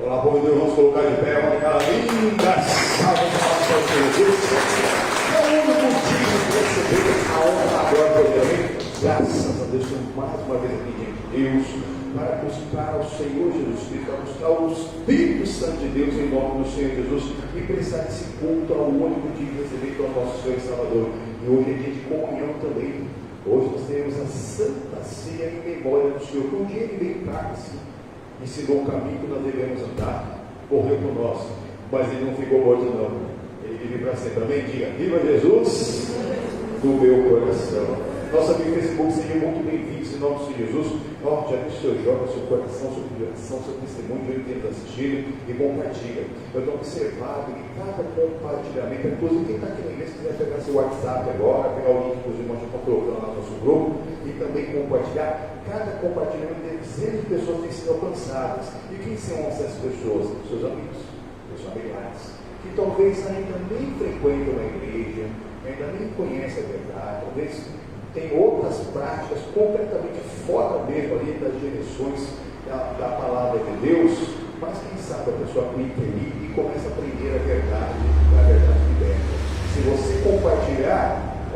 Olá, bom Deus, vamos colocar de pé uma daquela linda salva de palmas ao Senhor Jesus. É o único motivo de receber a honra agora, primeiramente. Graças a Deus, estamos mais uma vez aqui diante de Deus, para buscar ao Senhor Jesus Cristo, para buscar o Espírito Santo de Deus em nome do Senhor Jesus e prestar esse culto ao único dia de receber ao nosso Senhor e Salvador. E hoje é dia de comunhão também. Hoje nós temos a Santa Ceia em memória do Senhor. Um dia ele veio para cá, ensinou o caminho que nós devemos andar, morreu por nós, mas ele não ficou morto não, ele vive para sempre. Amém? Diga, viva Jesus do meu coração. Nosso amigo Facebook, sejam muito bem-vindos em nome do Senhor Jesus. Já deixe seu jogo, seu coração, sua coração, seu testemunho, ele tem assistido e compartilha. Eu tenho observado que cada compartilhamento, inclusive quem está aqui na igreja, se quiser pegar seu WhatsApp agora, pegar o link que os irmãos já estão colocando lá no nosso grupo e também compartilhar, cada compartilhamento de dezenas de pessoas têm sido alcançadas. E quem são essas pessoas? Seus amigos, seus familiares, que talvez ainda nem frequentam a igreja, ainda nem conhecem a verdade, talvez tem outras práticas completamente fora mesmo ali das direções da palavra de Deus, mas quem sabe a pessoa aplica ali e começa a aprender a verdade liberta. Se você compartilhar,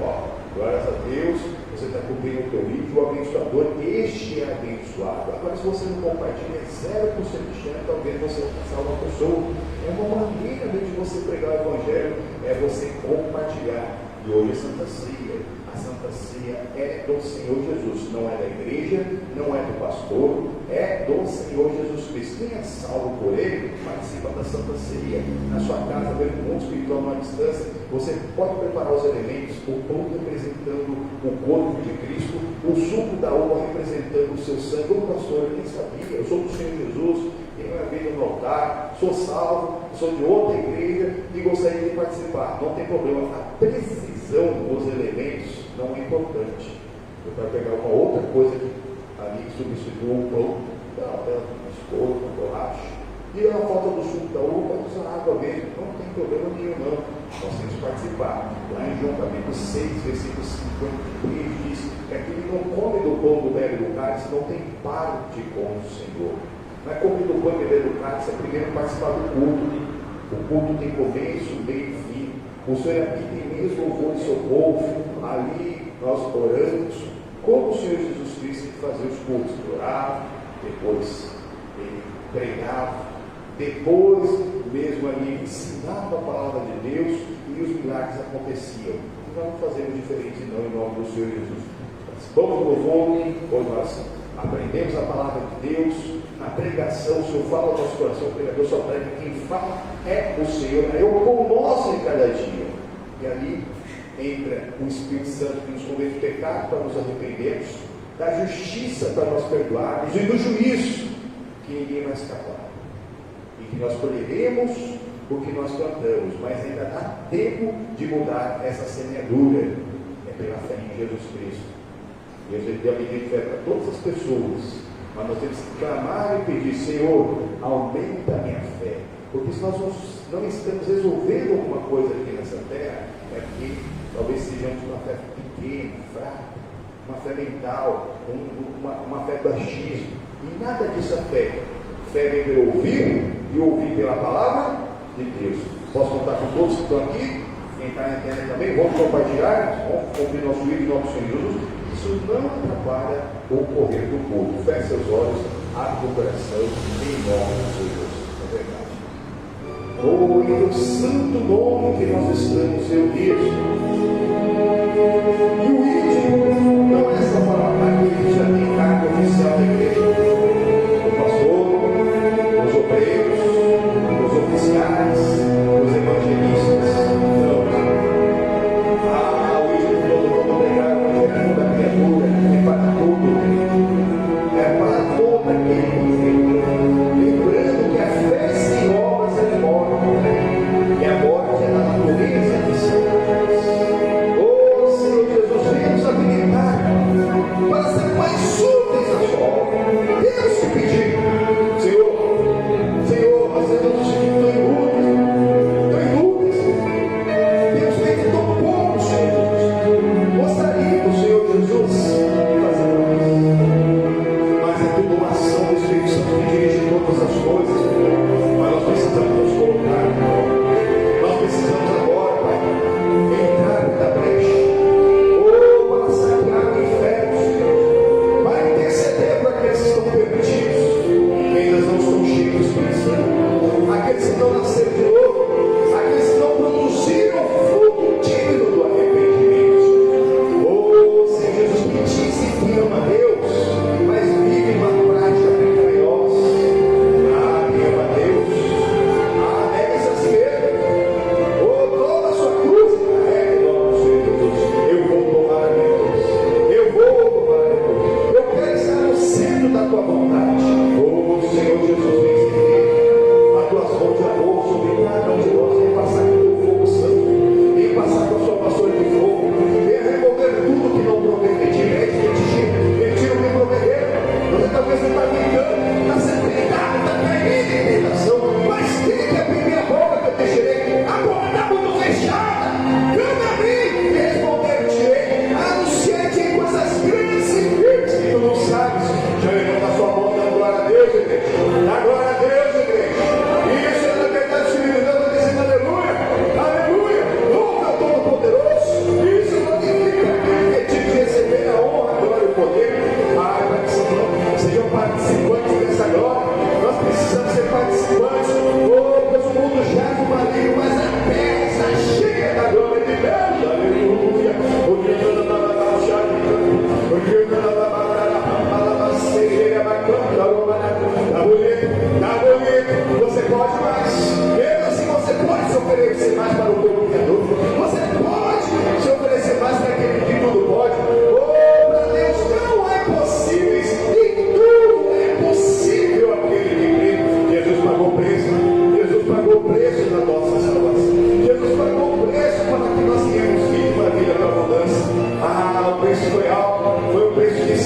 glórias a Deus, você está cumprindo o teu vídeo, o abençoador, este é abençoado. Agora, se você não compartilha, 0% de chance, talvez você alcançar uma pessoa. É uma maneira de você pregar o Evangelho, é você compartilhar. E hoje é Santa Ceia. A Santa Ceia é do Senhor Jesus, não é da igreja, não é do pastor, é do Senhor Jesus Cristo. Quem é salvo por Ele, participa da Santa Ceia. Na sua casa, vendo o mundo espiritual numa distância, você pode preparar os elementos, o pão representando o corpo de Cristo, o suco da uva representando o seu sangue. O pastor, eu nem sabia, eu sou do Senhor Jesus, tenho a vida no altar, sou salvo, sou de outra igreja e gostaria de participar. Não tem problema, a precisão dos elementos não é importante. Eu quero pegar uma outra coisa ali que substitua o pão, biscoito, bolacha, e a falta do suco da uva, pode usar água mesmo, não tem problema nenhum não. Nós temos que participar. Lá em João capítulo 6, versículo 53 diz que aquele que não come do pão, do bebe do cálice, não tem parte com o Senhor. Não é comer do pão e beber do cálice, é primeiro participar do culto. O culto tem começo, meio e fim. O Senhor aqui tem mesmo louvor e socorro. Ali nós oramos, como o Senhor Jesus Cristo fazia os cultos. Ele orava, depois ele pregava, depois mesmo ali ensinava a palavra de Deus e os milagres aconteciam. E nós não fazemos diferente não em nome do Senhor Jesus. Vamos no louvor, onde nós aprendemos a palavra de Deus. Na pregação, o Senhor fala ao nosso coração, o pregador só prega, quem fala é o Senhor, é o pão nosso em cada dia. E ali entra o Espírito Santo que nos convence do pecado para nos arrependermos, da justiça para nós perdoarmos e do juízo que ninguém vai escapar. E que nós colheremos o que nós plantamos, mas ainda dá tempo de mudar essa semeadura. É pela fé em Jesus Cristo. Deus deu a medida de fé para todas as pessoas. Mas nós temos que clamar e pedir, Senhor, aumenta a minha fé. Porque se nós não estamos resolvendo alguma coisa aqui nessa terra, é porque talvez sejamos uma fé pequena, fraca, uma fé mental, uma fé baixismo. E nada disso é fé. Fé vem pelo ouvir e ouvir pela palavra de Deus. Posso contar com todos que estão aqui? Quem está na internet também, vamos compartilhar, vamos cumprir nosso vídeo em nome do Senhor Jesus. Isso não atrapalha o correr do culto. Feche seus olhos, abre o coração em nome do Senhor. É verdade. Oh, e no santo nome que nós estamos reunidos. E o íntimo não é essa palavra que já tem cargo oficial da igreja. O pastor, os obreiros, os oficiais, os evangelistas. Não. O íntimo todo vamos pregar o evangelho da criatura. É para todo. É para todo aquele que lembrando que a fé sem obras é morte. E a morte é da natureza de Satanás. Oh, Senhor Jesus,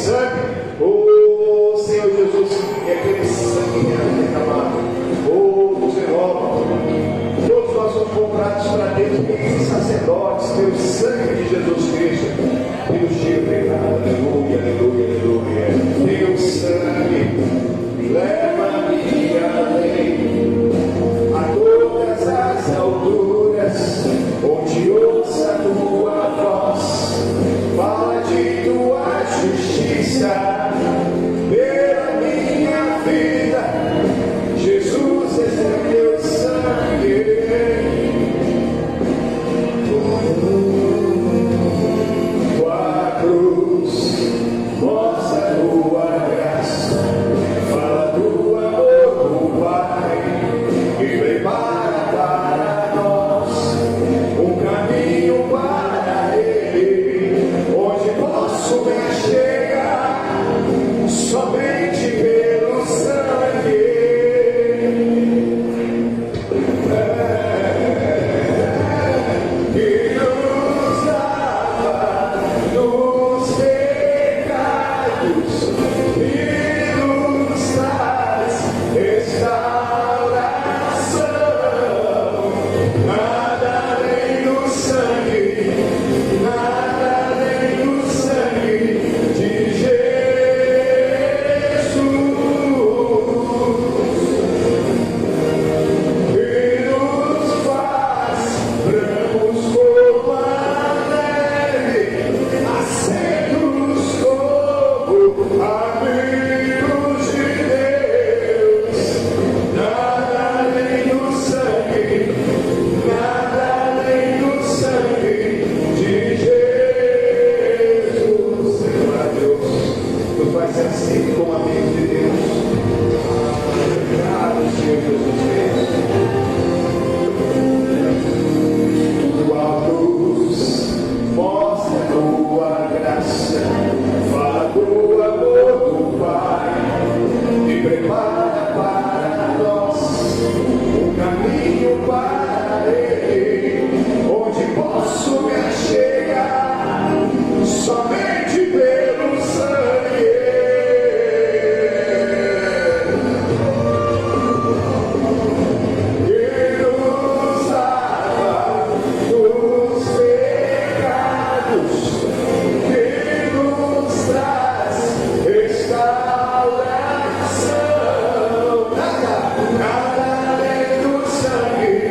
sangue. Oh, Senhor Jesus, que aquele sangue derramado, oh, nos renova. Todos nós somos comprados para Deus, sacerdotes, pelo sangue de Jesus Cristo. Deus te obrigado, aleluia, aleluia, aleluia. Teu sangue leva-me além, a todas as alturas, onde ouça a tua voz. Fala de tua justiça pela minha vida. Jesus, esse é teu sangue. Tua cruz mostra tua graça. Fala do amor do Pai e prepara para nós um caminho para Ele, onde posso me chegar somente pelo sangue. Que nos lava dos pecados e nos traz restauração. Nada além do sangue, nada além do sangue de Jesus. Que nos faz brancos como a neve, assentos como amigos de Deus. Nada além do sangue, nada além do sangue de Jesus. Senhor Deus, nos faz ser assim como amigos de Deus. Obrigado, Senhor Jesus Cristo. Tua cruz mostra tua graça, fala do amor do Pai e prepara para nós um caminho para Ele, onde posso me achegar somente pelo sangue. Que nos lava dos pecados, que nos traz restauração. Nada além do sangue,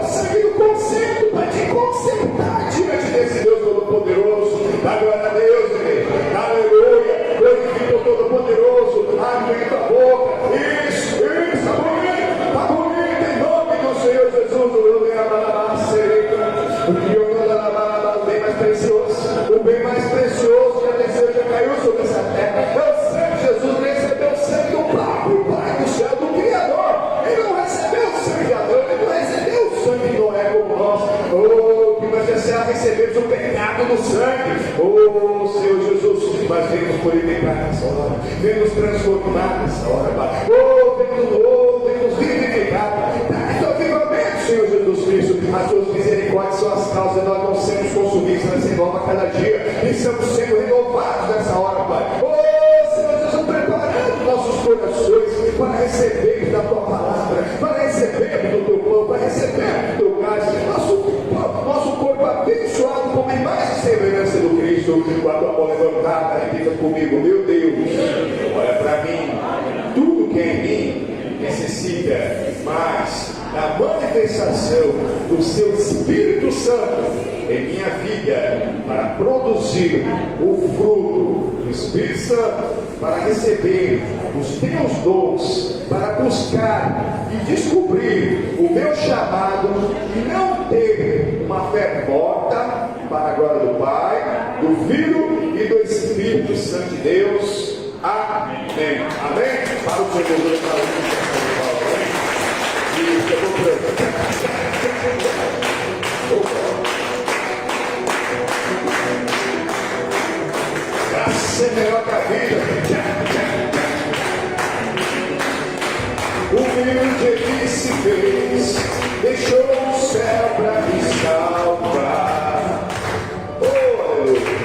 sangue do conserto para te consertar diante desse Deus Todo-Poderoso. Dá glória a Deus, igreja. Aleluia. Glorifica o Todo-Poderoso. Abre tua boca. Isso, tá bonito. Tá bonito em nome do Senhor Jesus. O bem mais precioso. O bem mais precioso que a desceu já caiu sobre essa terra. É o sangue de Jesus. Recebeu o sangue do Pai do céu, do Criador. Ele não recebeu o sangue de Adão. Ele não recebeu o sangue de Noé como nós. Oh, que nós já recebemos o pecado do sangue. Oh, Senhor Jesus, nós vemos purificar nessa hora. Vemos transformar nessa hora, Pai. Oh, vemos novo, vemos vivificar. Traz o avivamento, Senhor Jesus Cristo. As suas misericórdias são as causas. Nós não sermos consumidos, nós renovamos a cada dia. E estamos sendo renovados nessa hora, Pai. Oh, Senhor Jesus, preparando nossos corações para receber da tua palavra, para receber do teu pão, para receber do teu cálice. Nosso corpo abençoado como imagem e semelhança do Cristo. Com a tua mão levantada, repita comigo: meu Deus, olha para mim. Tudo que é em mim necessita mais da manifestação do seu Espírito Santo em minha vida, para produzir o fruto do Espírito Santo, para receber os teus dons, para buscar e descobrir o meu chamado e não ter uma fé morta, para a glória do Pai, do Filho e do Espírito Santo de Deus. Amém. Amém? Para o Senhor, para o e eu vou para ser melhor que a vida. Humilde ele se fez, deixou o céu para me salvar. Oh, aleluia.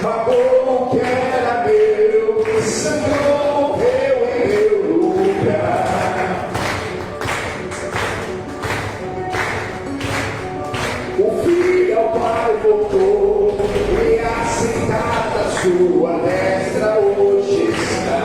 Pagou o que era meu, sangrou, morreu em meu lugar. O filho ao Pai voltou, e assentada à sua destra hoje está.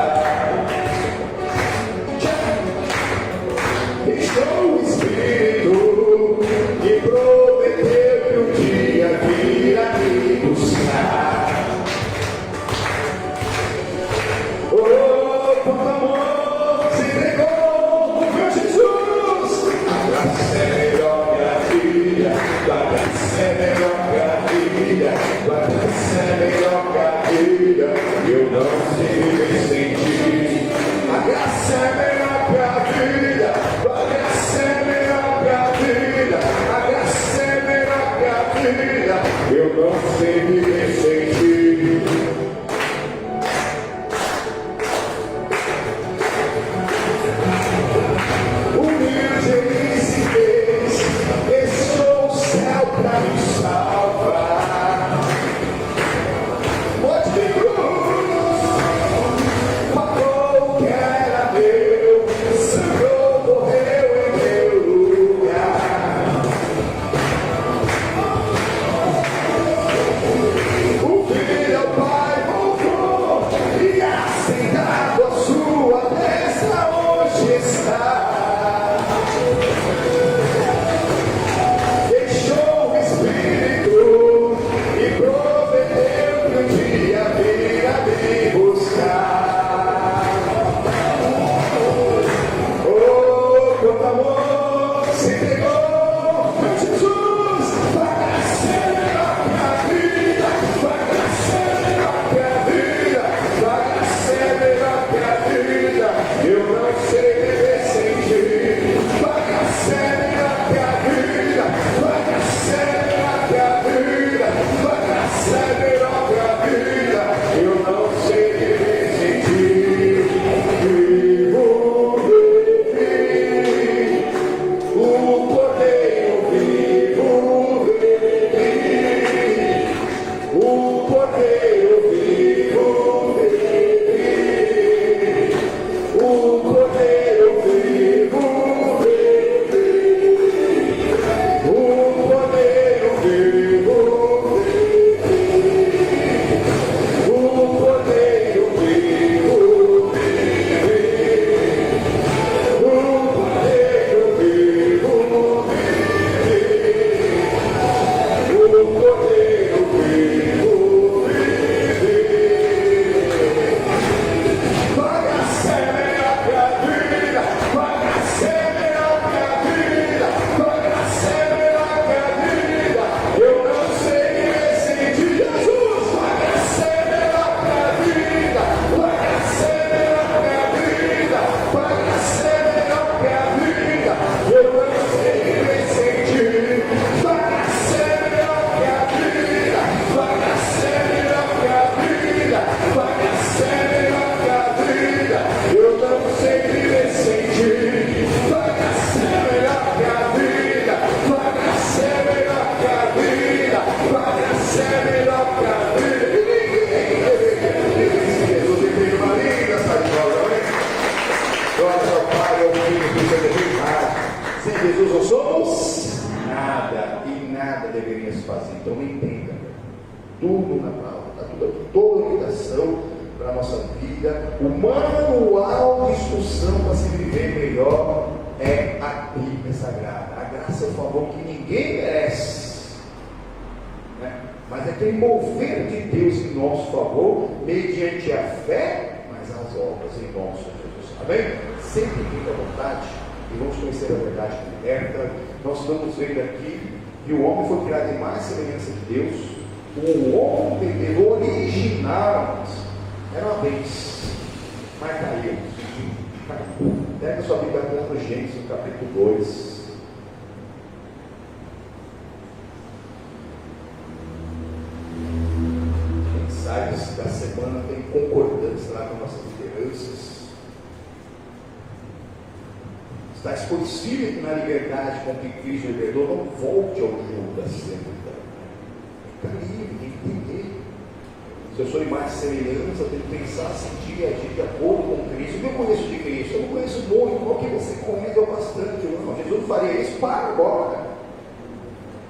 Então entenda, tudo na palavra, está tudo aqui, toda orientação para a nossa vida. O manual de instrução para se viver melhor é a Bíblia Sagrada. A graça é o favor que ninguém merece, né? Mas é aquele mover de Deus em nosso favor, mediante a fé, mas as obras em nosso Jesus. Amém? Sempre fique à vontade e vamos conhecer a verdade que liberta. Nós estamos vendo aqui que o homem foi criado em mais semelhança de Deus. O homem, o original, era uma vez, mas caiu. Pega a sua Bíblia com Gênesis, capítulo 2. Mensagens da semana tem concordância lá com nossas lideranças. Estás possível que na liberdade com que Cristo libertou, não volte ao jogo da servidão. Fica livre, tem que entender. Se eu sou imagem e semelhança, eu tenho que pensar, sentir e agir de acordo com Cristo. O que eu conheço de Cristo? Eu não conheço muito. Qual que você conhece bastante? Não, Jesus não faria isso, para agora.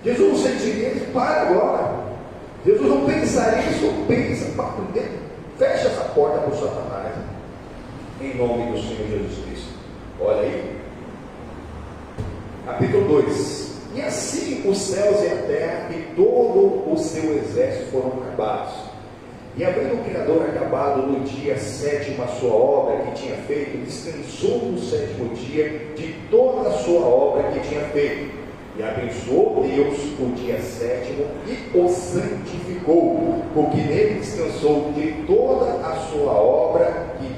Jesus não sentiria isso, para agora. Jesus não pensaria isso, pensa, para dentro. Fecha essa porta para o Satanás. Em nome do Senhor Jesus Cristo. Olha aí. Capítulo 2. E assim os céus e a terra e todo o seu exército foram acabados. E havendo o Criador acabado no dia sétimo a sua obra que tinha feito, descansou no sétimo dia de toda a sua obra que tinha feito. E abençoou Deus o dia sétimo e o santificou, porque nele descansou de toda a sua obra que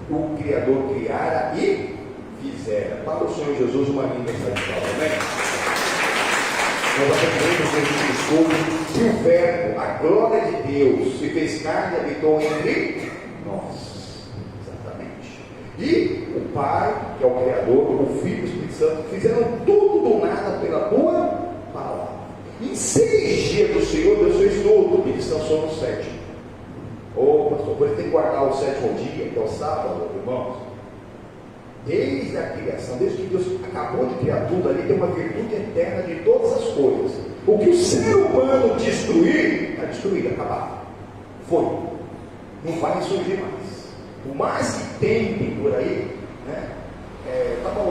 o Criador criara e fizera. Para o Senhor Jesus uma linda salvação, amém? Nós aprendemos que o Verbo, a glória de Deus, se fez carne e habitou entre nós. Exatamente. E o Pai, que é o Criador, o Filho e o Espírito Santo, fizeram tudo do nada pela tua palavra. Em 6 dias do Senhor, Deus fez tudo e descansou no sétimo. Ô pastor, por isso tem que guardar o sétimo dia, que é o sábado, irmãos. Desde a criação, desde que Deus acabou de criar tudo ali, tem uma virtude eterna de todas as coisas. O que o ser humano destruir, está destruído, acabado. Foi. Não vai surgir mais. Por mais que tentem por aí, né? Estava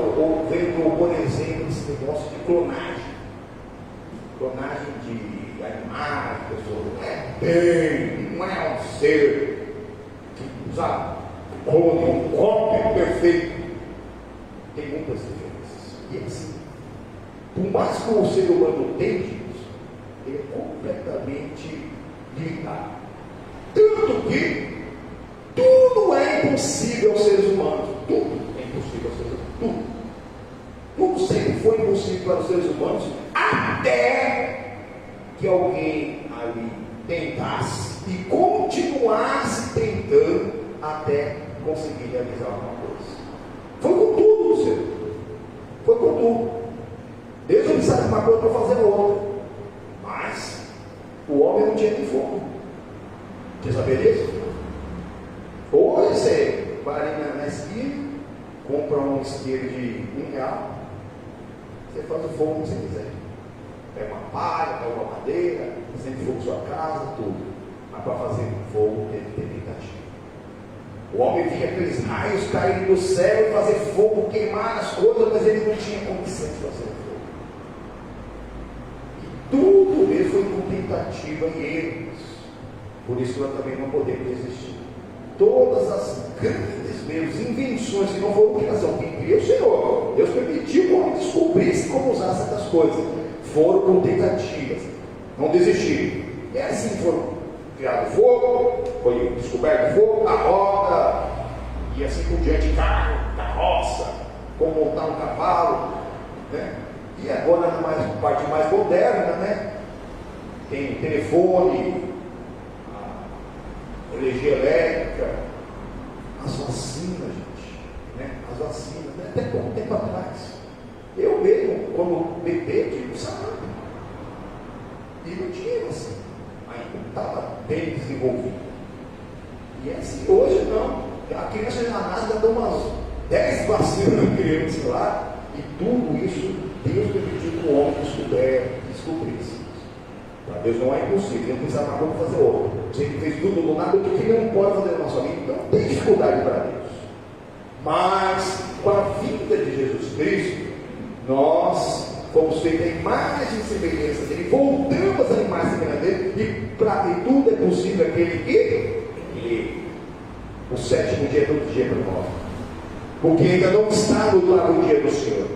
vendo, por exemplo, esse negócio de clonagem. Clonagem de animais, pessoas. Não é um ser que, sabe, um cópia perfeito. Tem muitas diferenças. E assim, por mais que o ser humano tente, ele é completamente limitado. Tanto que tudo é impossível aos seres humanos. Tudo é impossível aos seres humanos. Tudo sempre foi impossível para os seres humanos, até que alguém ali tentasse e continuasse tentando até conseguir realizar alguma coisa. Foi com tudo, Senhor. Foi com tudo. Deus não precisava de uma coisa para fazer outra. Mas o homem não tinha nem fome. Você sabia disso? Hoje você vai ali na esquina, compra um isqueiro de R$1, você faz o fogo que você quiser. Pega uma palha, pega uma madeira, acende fogo na sua casa, tudo. Mas para fazer fogo tem que ter tentativa. O homem via aqueles raios caírem do céu e fazer fogo, queimar as coisas, mas ele não tinha condição de fazer fogo. E tudo mesmo foi com tentativa e erros. Por isso nós também não podemos desistir. Todas as grandes mesmo invenções que não foram criação, quem criou o Senhor. Deus permitiu que o homem descobrisse como usar certas coisas. Foram com tentativas. Não desistiram. E assim foram criado fogo, foi descoberto fogo, a roda, e assim por diante, carro, carroça, como montar um cavalo, né? E agora na parte mais moderna, né? Tem telefone, energia elétrica, as vacinas, gente, né? As vacinas, né? Até pouco tempo atrás, eu mesmo, como bebê, tive sarampo, e não tinha vacina. Ainda estava bem desenvolvido. E assim, hoje não. A criança já nasce, já dá umas 10 vacinas na criança lá, e tudo isso Deus permitiu que o homem descobrisse. Para Deus não é impossível, ele não precisa mais como fazer outro. Se ele fez tudo do nada, o que ele não pode fazer na nossa vida, então não tem dificuldade para Deus. Mas, com a vinda de Jesus Cristo, nós fomos feitos a imagem e semelhança dele, voltamos à imagem e semelhança dele, e tudo é possível aquele que o sétimo dia é todo dia para nós, porque ainda não está no dia do Senhor.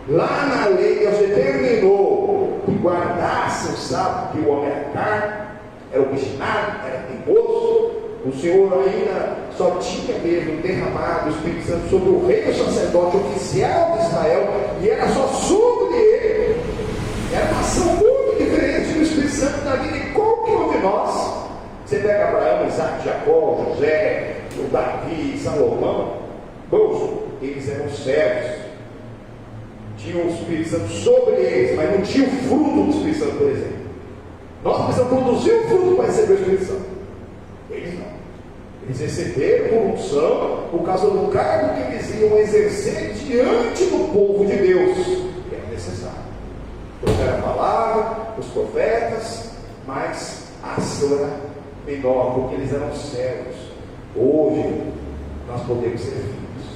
Lá na lei Deus determinou que guardasse o sábado, que o homem era carne, era obstinado, era teimoso. O Senhor ainda só tinha mesmo derramado o Espírito Santo sobre o rei e o sacerdote oficial de Israel, e era só sobre ele. Era uma ação muito diferente do Espírito Santo na vida de qualquer um de nós. Você pega Abraão, Isaac, Jacó, José, o Davi, Salomão, todos eles eram servos, tinham o Espírito Santo sobre eles, mas não tinha o fruto do Espírito Santo, por exemplo. Nós precisamos produzir o fruto para receber o Espírito Santo. Eles não. Eles receberam por unção por causa do cargo que eles iam exercer diante do povo de Deus. Era necessário. Trouxeram a palavra, os profetas, mas a ação era menor, porque eles eram servos. Hoje nós podemos ser filhos,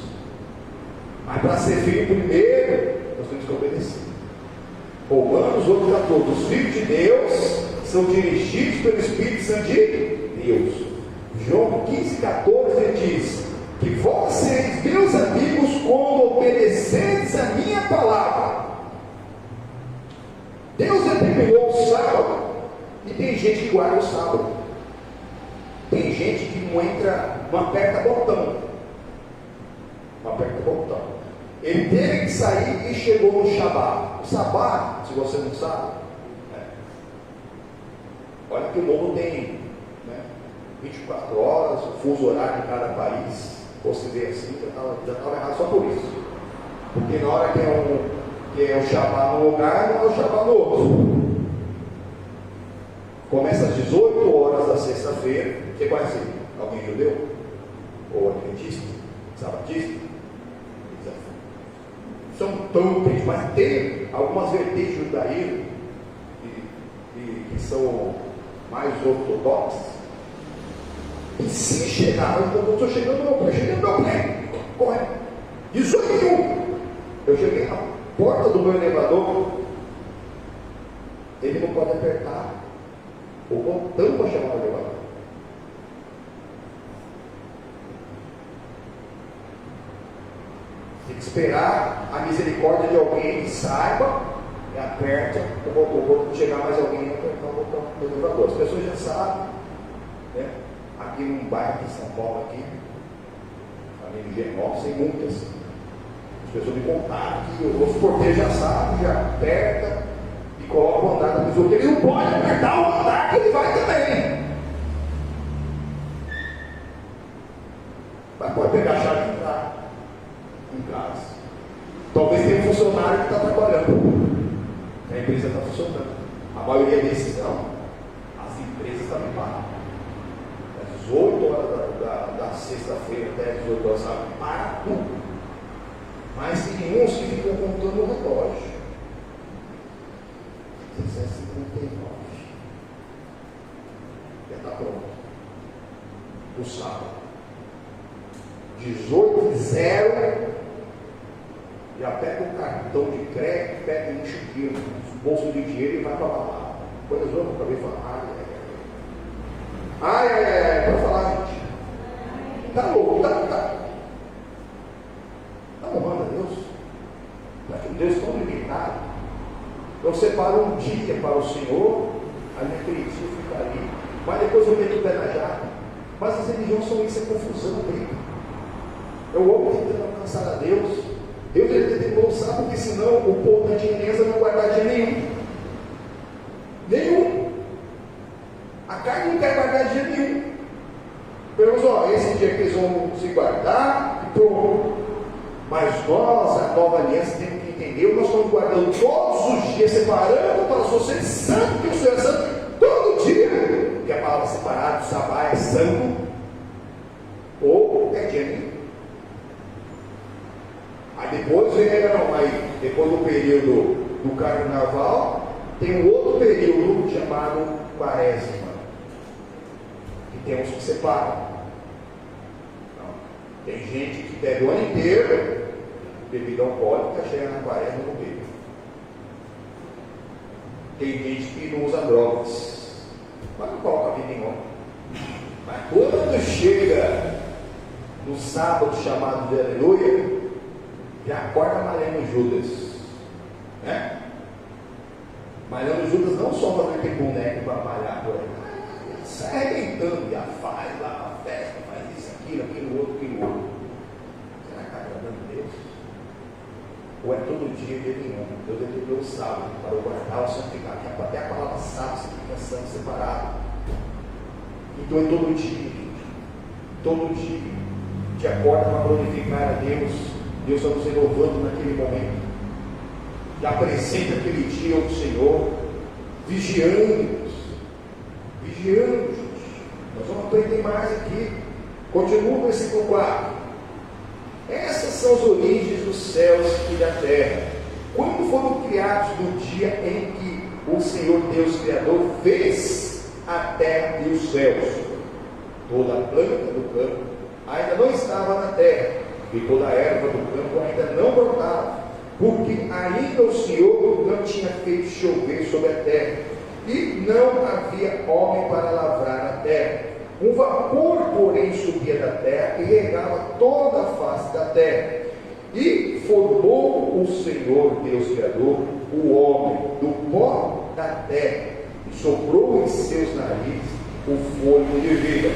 mas para ser filho primeiro nós temos que obedecer. Romanos 8,14: os filhos de Deus são dirigidos pelo Espírito Santo de Deus. João 15,14 ele diz que vós sereis meus amigos quando obedecerdes a minha palavra. Deus determinou o sábado, e tem gente que guarda o sábado, tem gente que não entra, não aperta botão, ele teve que sair e chegou no Shabá. O Sabá, se você não sabe, olha que o mundo tem 24 horas, o fuso horário de cada país. Ou se vê assim, já estava errado só por isso. Porque na hora que é o Shabá num lugar, não é o Shabá no outro. Começa às 18 horas da sexta-feira. Você conhece alguém judeu? Ou adventista? Sabatista? São tão tristes, mas tem algumas vertentes do judaísmo que são mais ortodoxas. E se chegar, eu estou chegando no meu plano, corre, 18. Eu cheguei na porta do meu elevador, ele não pode apertar o botão para chamar o elevador. Tem que esperar a misericórdia de alguém que saiba e aperta o botão. Chegar mais alguém e apertar o botão do elevador. As pessoas já sabem, né? Aqui num bairro de São Paulo, aqui, ali no Genópolis, tem muitas. As pessoas me contaram que os porteiros já sabem, já aperta e coloca o andar da pessoa, porque ele não pode apertar o andar que ele vai também. Mas pode pegar a chave e entrar em casa. Talvez tenha um funcionário que está trabalhando, a empresa está funcionando. A maioria desses não. As empresas também param. 8 horas da sexta-feira até 18 horas, sabe? Para tudo. Mas tem uns que ficam contando o relógio. 17h59. Já está pronto. O sábado. 18h0. Já pega um cartão de crédito, pega um chiqueiro, bolso de dinheiro e vai para lá. Coisas eu não acabei de falar. Pode falar, gente. Está louco, tá honrando a Deus. Mas um Deus tão limitado. Eu separo um dia para o Senhor, a minha queridinha fica ali, mas depois eu meto o pé na jaca. Mas as religiões são isso, é confusão, briga. É o homem tentando alcançar a Deus. Deus ele determinou o sábado, porque senão o povo da dinheireza não guardar dia nenhum. A carne não quer guardar dia nenhum. Pelo esse dia que eles vão se guardar e pronto. Mas nós, a nova aliança, temos que entender, nós estamos guardando todos os dias, separando para você santo, que o Senhor é santo todo dia. Porque a palavra separada, o sabá é santo, ou é dia nenhum. Aí depois vem, aí depois do período do carnaval, tem um outro período chamado quaresma, que tem uns que separam. Tem gente que bebe o ano inteiro, bebida alcoólica, chega na quaresma e não bebe. Tem gente que não usa drogas, mas não coloca a vida em ordem. Mas quando chega no sábado chamado de aleluia, já acorda malhando Judas, né? Malhando Judas não só para ter boneco para malhar por aí, sai arrebentando, já faz lá uma festa, faz isso, aquilo outro. Será que está agradando a Deus? Ou é todo dia de nenhum? Deus determinou o sábado para o guardar, o santificar, que até a palavra sábado, santificação, separado. Então é todo dia, todo dia, te acorda para glorificar a Deus. Deus está nos renovando naquele momento. Já apresenta aquele dia ao Senhor, vigiando. Nós vamos aprender mais aqui. Continua o versículo 4. Essas são as origens dos céus e da terra, quando foram criados no dia em que o Senhor Deus Criador fez a terra e os céus. Toda a planta do campo ainda não estava na terra, e toda a erva do campo ainda não brotava, porque ainda o Senhor não tinha feito chover sobre a terra, e não havia homem para lavrar a terra. Um vapor, porém, subia da terra e regava toda a face da terra. E formou o Senhor Deus Criador o homem do pó da terra, e soprou em seus narizes o fôlego de vida,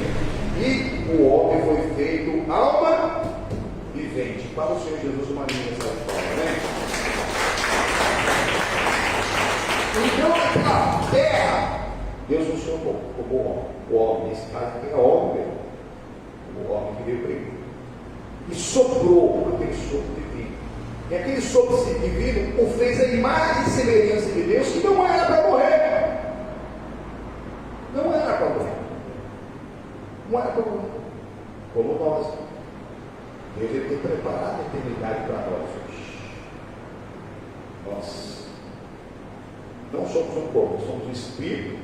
e o homem foi feito alma vivente. Para o Senhor Jesus uma linha nessa forma, né? Então aquela terra, Deus não chamou como o homem, nesse caso aqui é homem, o homem que veio primeiro, e soprou aquele sopro divino. E aquele sopro divino o fez a imagem e semelhança de Deus, que não era para morrer. Não era para morrer. Não era para morrer. Como nós. Deus ele tem preparado a eternidade para nós hoje. Nós não somos um corpo, somos um espírito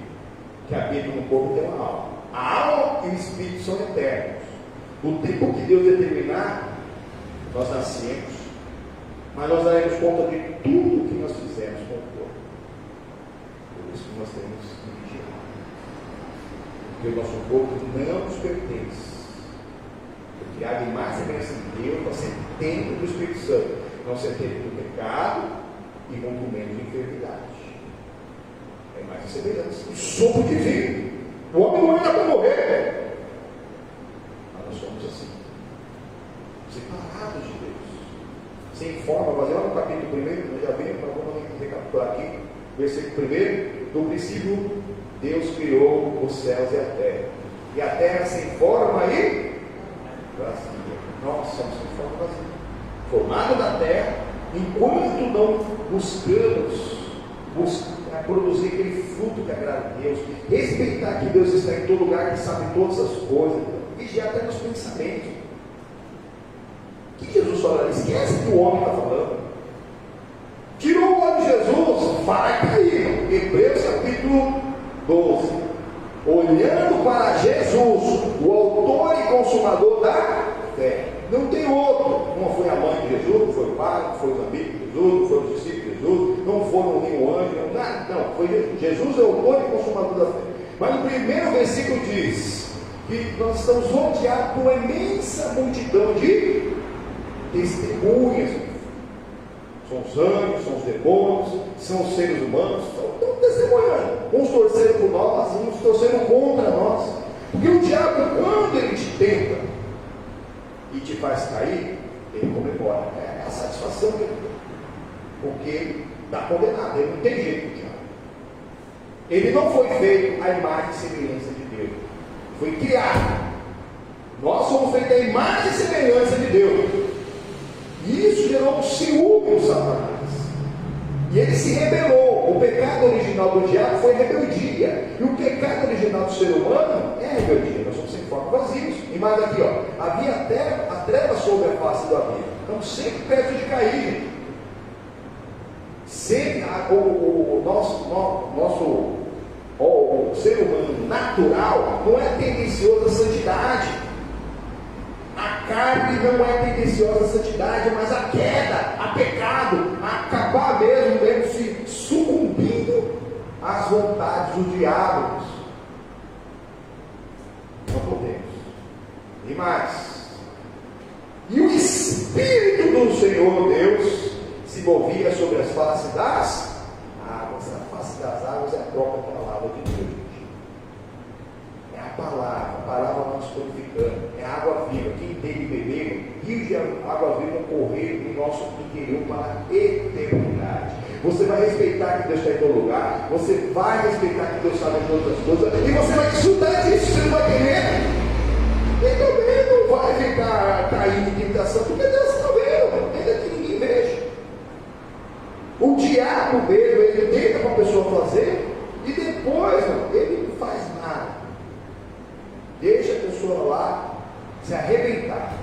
que habita no corpo e tem uma alma. A alma e o espírito são eternos. No tempo que Deus determinar, nós nascemos, mas nós daremos conta de tudo que nós fizemos com o corpo. Por isso que nós temos que vigiar. Porque o nosso corpo não nos pertence. Foi criado em mais semelhança de Deus para ser templo do Espírito Santo, não ser templo do pecado e muito menos de enfermidade. É mais semelhança. O sopro divino. O homem não era para morrer. Mas nós somos assim, separados de Deus, sem forma. Mas lá no capítulo 1, nós já vimos, mas vamos recapitular aqui. Versículo 1: no princípio, Deus criou os céus e a terra. E a terra sem forma e vazia. Nós somos sem forma e vazia. Formado da terra, enquanto não buscamos produzir aquele fruto que agrada a Deus, respeitar que Deus está em todo lugar, que sabe todas as coisas, vigiar até nos pensamentos. O que Jesus fala? Esquece que o homem está falando. Tirou o olho de Jesus, vai cair. Hebreus capítulo 12. Olhando para Jesus, o autor e consumador da fé. Não tem outro. Não foi a mãe de Jesus, não foi o pai, não foi os amigos de Jesus, não foi os discípulos de Jesus, não foram nenhum anjo, nada. Não, foi Jesus. Jesus é o autor e consumador da fé. Mas no primeiro versículo diz que nós estamos rodeados por uma imensa multidão de testemunhas. São os anjos, são os demônios, são os seres humanos, estão testemunhando. Uns torcendo por nós, uns torcendo contra nós. Porque o diabo, quando ele te tenta e te faz cair, ele comemora. É a satisfação dele. Porque está condenado, ele não tem jeito do diabo. Ele não foi feito à imagem e semelhança de Deus. Foi criado. Nós somos feitos à imagem e semelhança de Deus. E isso gerou um ciúme no Satanás. E ele se rebelou. O pecado original do diabo foi rebeldia. E o pecado original do ser humano é rebeldia. Nós somos sem forma vazios. E mais aqui, ó, havia a treva sobre a face do abismo. Estamos sempre perto de cair. O ser humano natural não é tendencioso à santidade. A carne não é tendenciosa à santidade, mas a queda, a pecado, a acabar mesmo se sucumbindo às vontades do diabo. Não podemos. E mais. E o Espírito do Senhor Deus se movia sobre as faces das águas. A face das águas é a própria palavra de Deus. É a palavra nos purificando, é a água viva. Quem tem de beber, rios de água viva correr em nosso interior para a eternidade. Você vai respeitar que Deus está em todo lugar, você vai respeitar que Deus sabe de todas as coisas, e você vai desfrutar disso, você não vai querer. E também não vai ficar caindo em tentação, porque Deus está vendo, ainda que ninguém veja. O diabo mesmo, ele tenta para a pessoa fazer, e depois ele não faz nada. Deixa a pessoa lá se arrebentar.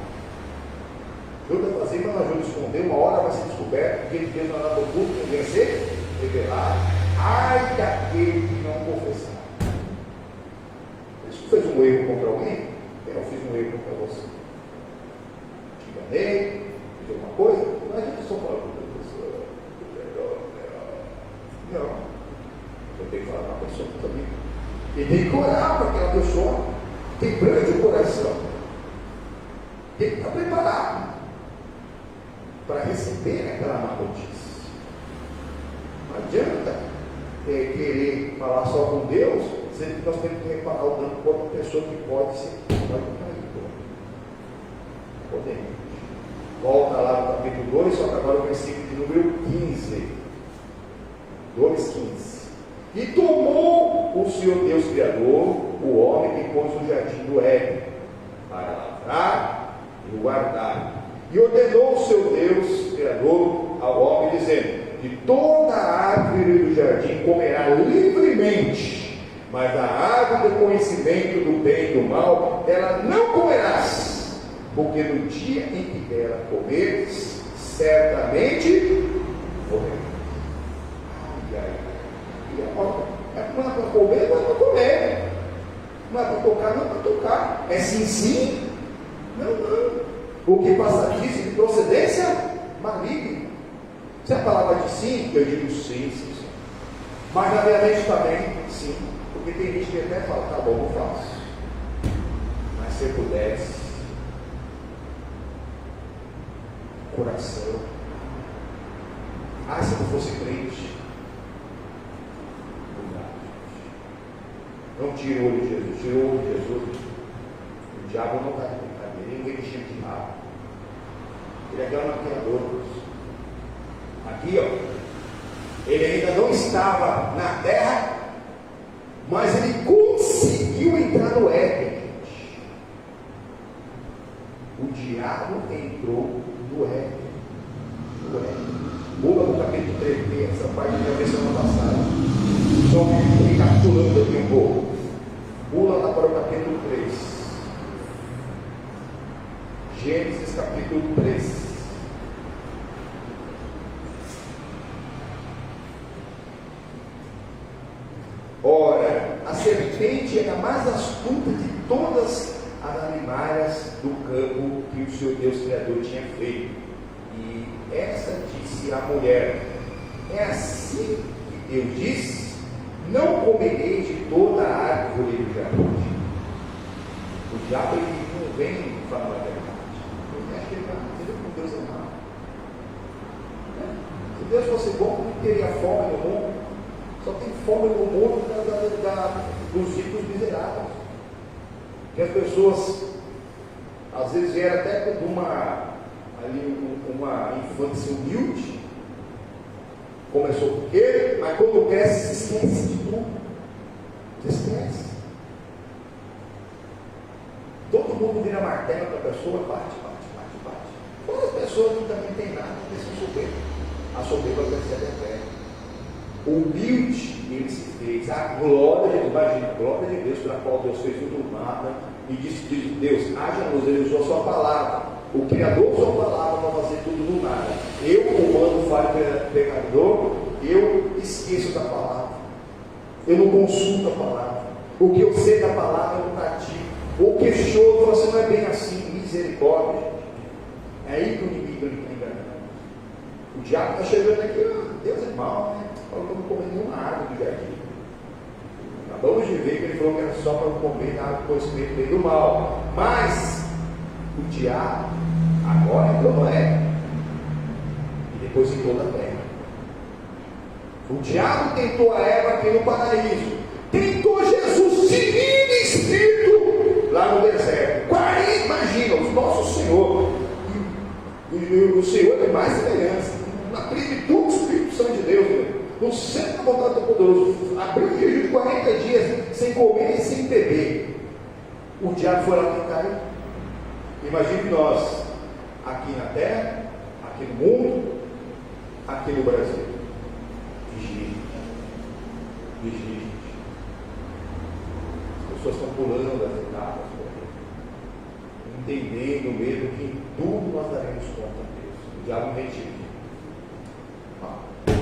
Ajuda a fazer, mas não ajuda a esconder. Uma hora vai ser descoberto, porque Deus não dá para o culto, ninguém vai ser revelado. Ai daquele que não confessar. Você fez um erro contra alguém? Eu fiz um erro contra você. Te enganei, fiz alguma coisa? Não adianta só falar com a pessoa. Não. Eu tenho que falar com a pessoa também. E tem que orar para aquela pessoa. Quebrando o coração. Tem que estar preparado para receber aquela má notícia. Não adianta querer falar só com Deus, sendo que nós temos que reparar o dano para outra pessoa que pode ser traidora. Podemos. Volta lá no capítulo 2, só que agora o versículo de número 15. 2,15. E tomou o Senhor Deus Criador o homem que pôs no jardim do Éden para lavrar e o guardar. E ordenou o seu Deus Criador ao homem, dizendo: de toda a árvore do jardim comerá livremente, mas da árvore do conhecimento do bem e do mal ela não comerás, porque no dia em que dela comeres, certamente morrerás. Não é para comer, não é para comer. Não é para tocar, não é para tocar. É sim, sim? Não, não. O que passa disso de procedência maligna. Se a palavra diz sim, eu digo sim, sim, sim. Mas na verdade também sim. Porque tem gente que até fala, tá bom, eu faço. Mas se eu pudesse, coração. Se eu não fosse crente, não tira o olho de Jesus, tirou o olho de Jesus. O diabo não está de brincadeira, ele vem encher de rabo. Ele é aquele maquiador. Aqui, ó, ele ainda não estava na terra, mas ele conseguiu entrar no Éden. O diabo entrou no Éden. Pula no capítulo 3, essa parte que eu vi semana passada. Só recapitulando aqui um pouco. Pula lá para o capítulo 3. Gênesis capítulo 3. Ora, a serpente é a mais astuta de todas as animais do campo que o seu Deus Criador tinha feito. E essa disse à mulher: é assim que Deus disse: não comerei de toda a árvore do jardim. O diabo ele não vem falar a verdade. Ele acha que ele vai fazer com Deus errado. Se Deus fosse bom, não teria fome no mundo. Só tem fome no mundo dos ricos miseráveis. Que as pessoas às vezes vieram até com uma infância humilde. Começou com ele, mas quando cresce, se esquece de tudo. Se esquece. Todo mundo vira martelo para a pessoa, bate. Quantas pessoas que também tem nada, que são soberbas. A soberba percebe a fé. Humilde ele se fez. A glória de Deus, imagina, a glória de Deus, pela qual Deus fez tudo nada. E disse Deus: haja luz, ele usou a sua palavra. O Criador usou a palavra para fazer tudo do nada. Eu, humano, falho pecador, eu não consulto a palavra. O que eu sei da palavra eu não pratico. Ou questiono, falo assim, não é bem assim, misericórdia. É aí que o inimigo está enganando. O diabo está chegando aqui, Deus é mau, né? Falou que eu não comer nenhuma árvore do jardim. Acabamos de ver que ele falou que era só para não comer da árvore do conhecimento bem do mal. Mas o diabo agora entrou no Éden e depois em toda a terra. O diabo tentou a Eva aqui no paraíso, tentou Jesus divino e espírito lá no deserto. 40, imagina, o nosso Senhor, o Senhor é mais semelhança, na plenitude do Espírito Santo de Deus, né? No centro da vontade do poderoso, abriu um jejum de 40 dias sem comer e sem beber. O diabo foi lá tentar ele. Imagine nós, aqui na terra, aqui no mundo, aqui no Brasil. Vigie. Vigie. As pessoas estão pulando as etapas, entendendo mesmo que em tudo nós daremos conta a Deus. O diabo não vem te dizer.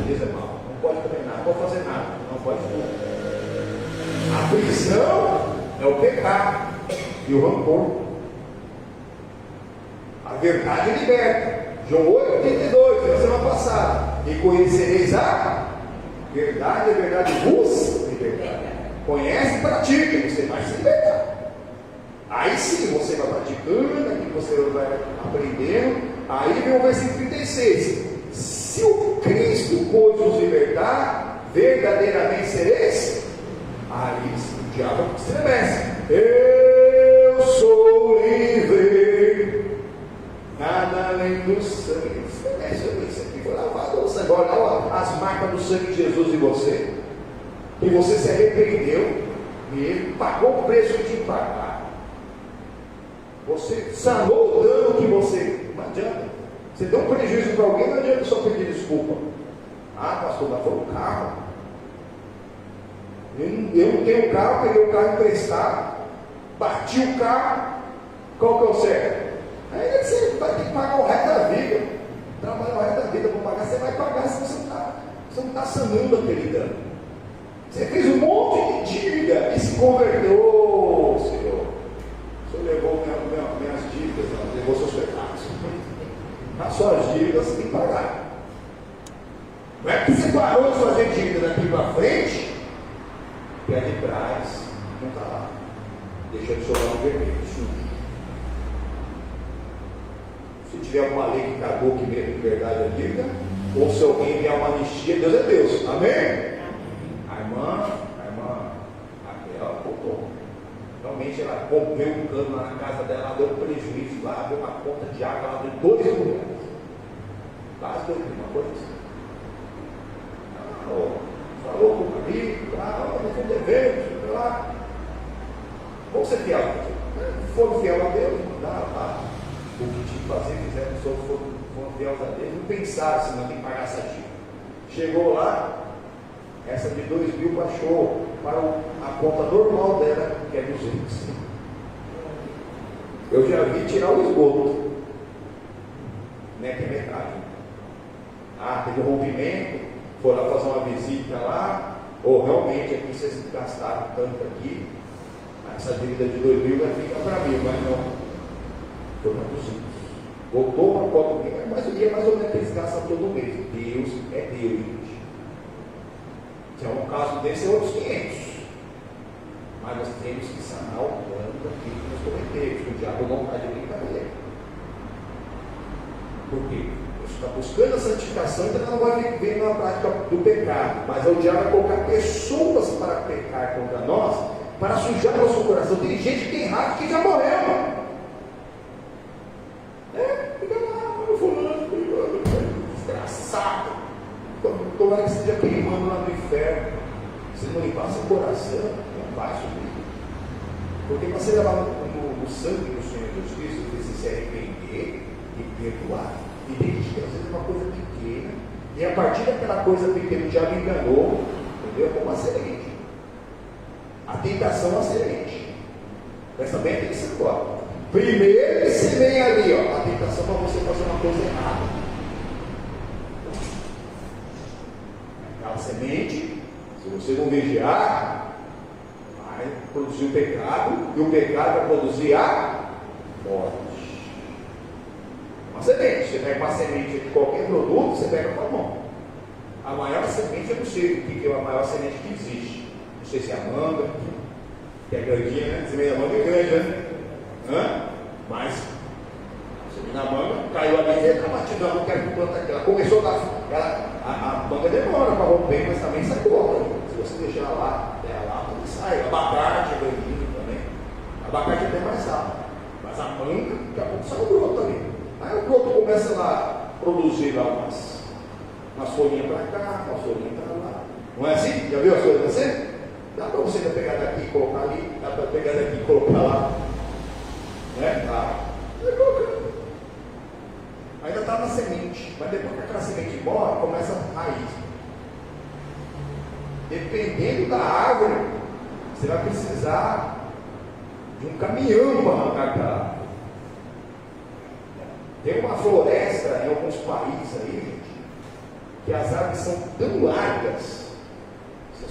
Deus é mau, não pode comer nada, não pode fazer nada, não pode tudo. A prisão é o pecado e o rancor. A verdade liberta. João 8,32, na semana passada. E conhecereis a verdade, a verdade vos libertará. Conhece e pratica, você vai se libertar. Aí sim você vai praticando, aqui você vai aprendendo. Aí vem o versículo 36. Se o Cristo pôde nos libertar, verdadeiramente sereis. Aí o diabo estremece. Eu sou livre. Nada além do sangue. Isso aqui foi lavado no sangue. Olha as marcas do sangue de Jesus em você. Que você se arrependeu e ele pagou o preço que tinha que pagar. Você sanou o dano que você. Não adianta. Você deu um prejuízo para alguém, não adianta só pedir desculpa. Ah, pastor, mas foi o carro. Eu não tenho carro, peguei o carro emprestado, bati o carro. Qual que é o certo? Aí você vai ter que pagar o resto da vida. Trabalhar o resto da vida para pagar, você vai pagar se você não está sanando aquele dano. Você fez um monte de dívida e se converteu, Senhor. O Senhor levou minhas dívidas, não, levou seus pecados. As suas dívidas você tem que pagar. Não é que você parou de fazer dívida daqui para frente, pé de trás, não está lá. Deixa de sobrar no vermelho, sujo. Se tiver alguma lei que cagou que mesmo de verdade a dívida, ou se alguém vier uma anistia, Deus é Deus. Amém? A irmã Raquel voltou. Realmente ela comprou um cano lá na casa dela, ela deu um prejuízo lá, deu uma conta de água, ela deu 2 mil reais. Quase 2 mil, uma coisa assim. Falou com o marido, nós estamos devendo, lá. Vamos ser fiel. Foram fiel a Deus, mandaram lá. O que tinha que fazer, fizeram, as pessoas foram fiéis a Deus, não pensaram se não tem que pagar essa dívida. Chegou lá, essa de 2 mil baixou para a conta normal dela, que é 200. Eu já vi tirar o esgoto, né, que é metade. Ah, teve um rompimento, foram lá fazer uma visita lá, ou realmente aqui vocês gastaram tanto aqui, essa dívida de 2 mil vai ficar para mim, mas não. Foi para 200. Voltou uma conta, mas o dia mais ou menos eles gastam todo mês. Deus é Deus, gente. Se é um caso desse, é outros 500. Mas nós temos que sanar o plano daquilo que nós cometemos, que o diabo não está de brincadeira. Por quê? Você está buscando a santificação, então não vai viver na prática do pecado. Mas o diabo vai colocar pessoas para pecar contra nós, para sujar nosso coração. Tem gente que tem raiva que já morreu. Fica lá, fulano, desgraçado. Tomara que esteja queimando lá no inferno. Se não limpar seu coração, não vai subir. Porque para você levar no sangue do Senhor Jesus Cristo, precisa se arrepender e perdoar. E tem gente que às vezes é uma coisa pequena, e a partir daquela coisa pequena o diabo enganou, entendeu? Como uma semente. A tentação é uma semente. Presta bem atenção agora. Primeiro ele semeia ali, ó, a tentação para você fazer uma coisa errada. Aquela semente, se você não não vigiar, vai produzir o pecado, e o pecado vai produzir a morte. Uma semente, você pega uma semente de qualquer produto, você pega com a mão. A maior semente eu não sei o que é a maior semente que existe. Não sei se é a manga, que é grandinha, né? Semente da manga é grande, né? Mas a manga caiu ali, ele está batendo, não quero que planta aqui. Ela começou a manga demora para romper, mas também sai boa. Se você deixar lá, tudo sai. Abacate é grandinho também. Abacate é até mais rápido. Mas a manga, daqui a pouco sai o broto ali. Aí o broto começa lá a produzir lá umas folhinhas para cá, umas folhinhas para lá. Não é assim? Já viu as coisas assim? Dá para você pegar daqui e colocar ali, dá para pegar daqui e colocar lá. Né? Tá. Ainda está na semente, mas depois que aquela semente morre, começa a raiz. Dependendo da árvore, você vai precisar de um caminhão para arrancar aquela árvore. Tem uma floresta em alguns países aí, gente, que as árvores são tão largas,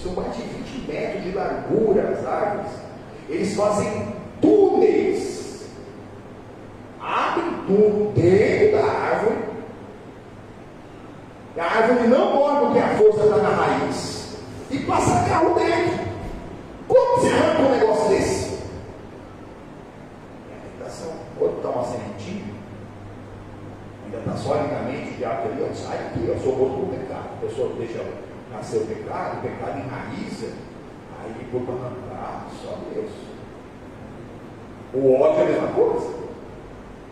são mais de 20 metros de largura as árvores. Eles fazem túneis, abrem tudo dentro da árvore, e a árvore não morre porque a força está na raiz, e passa carro dentro. Como você arranca um negócio desse? É a tentação. Quando está uma sementinha, ainda está solidamente o diabo ali, sai aqui, eu sou morto do pecado. A pessoa deixa nascer o pecado enraiza, aí depois para arrancar, só Deus. O ódio é a mesma coisa.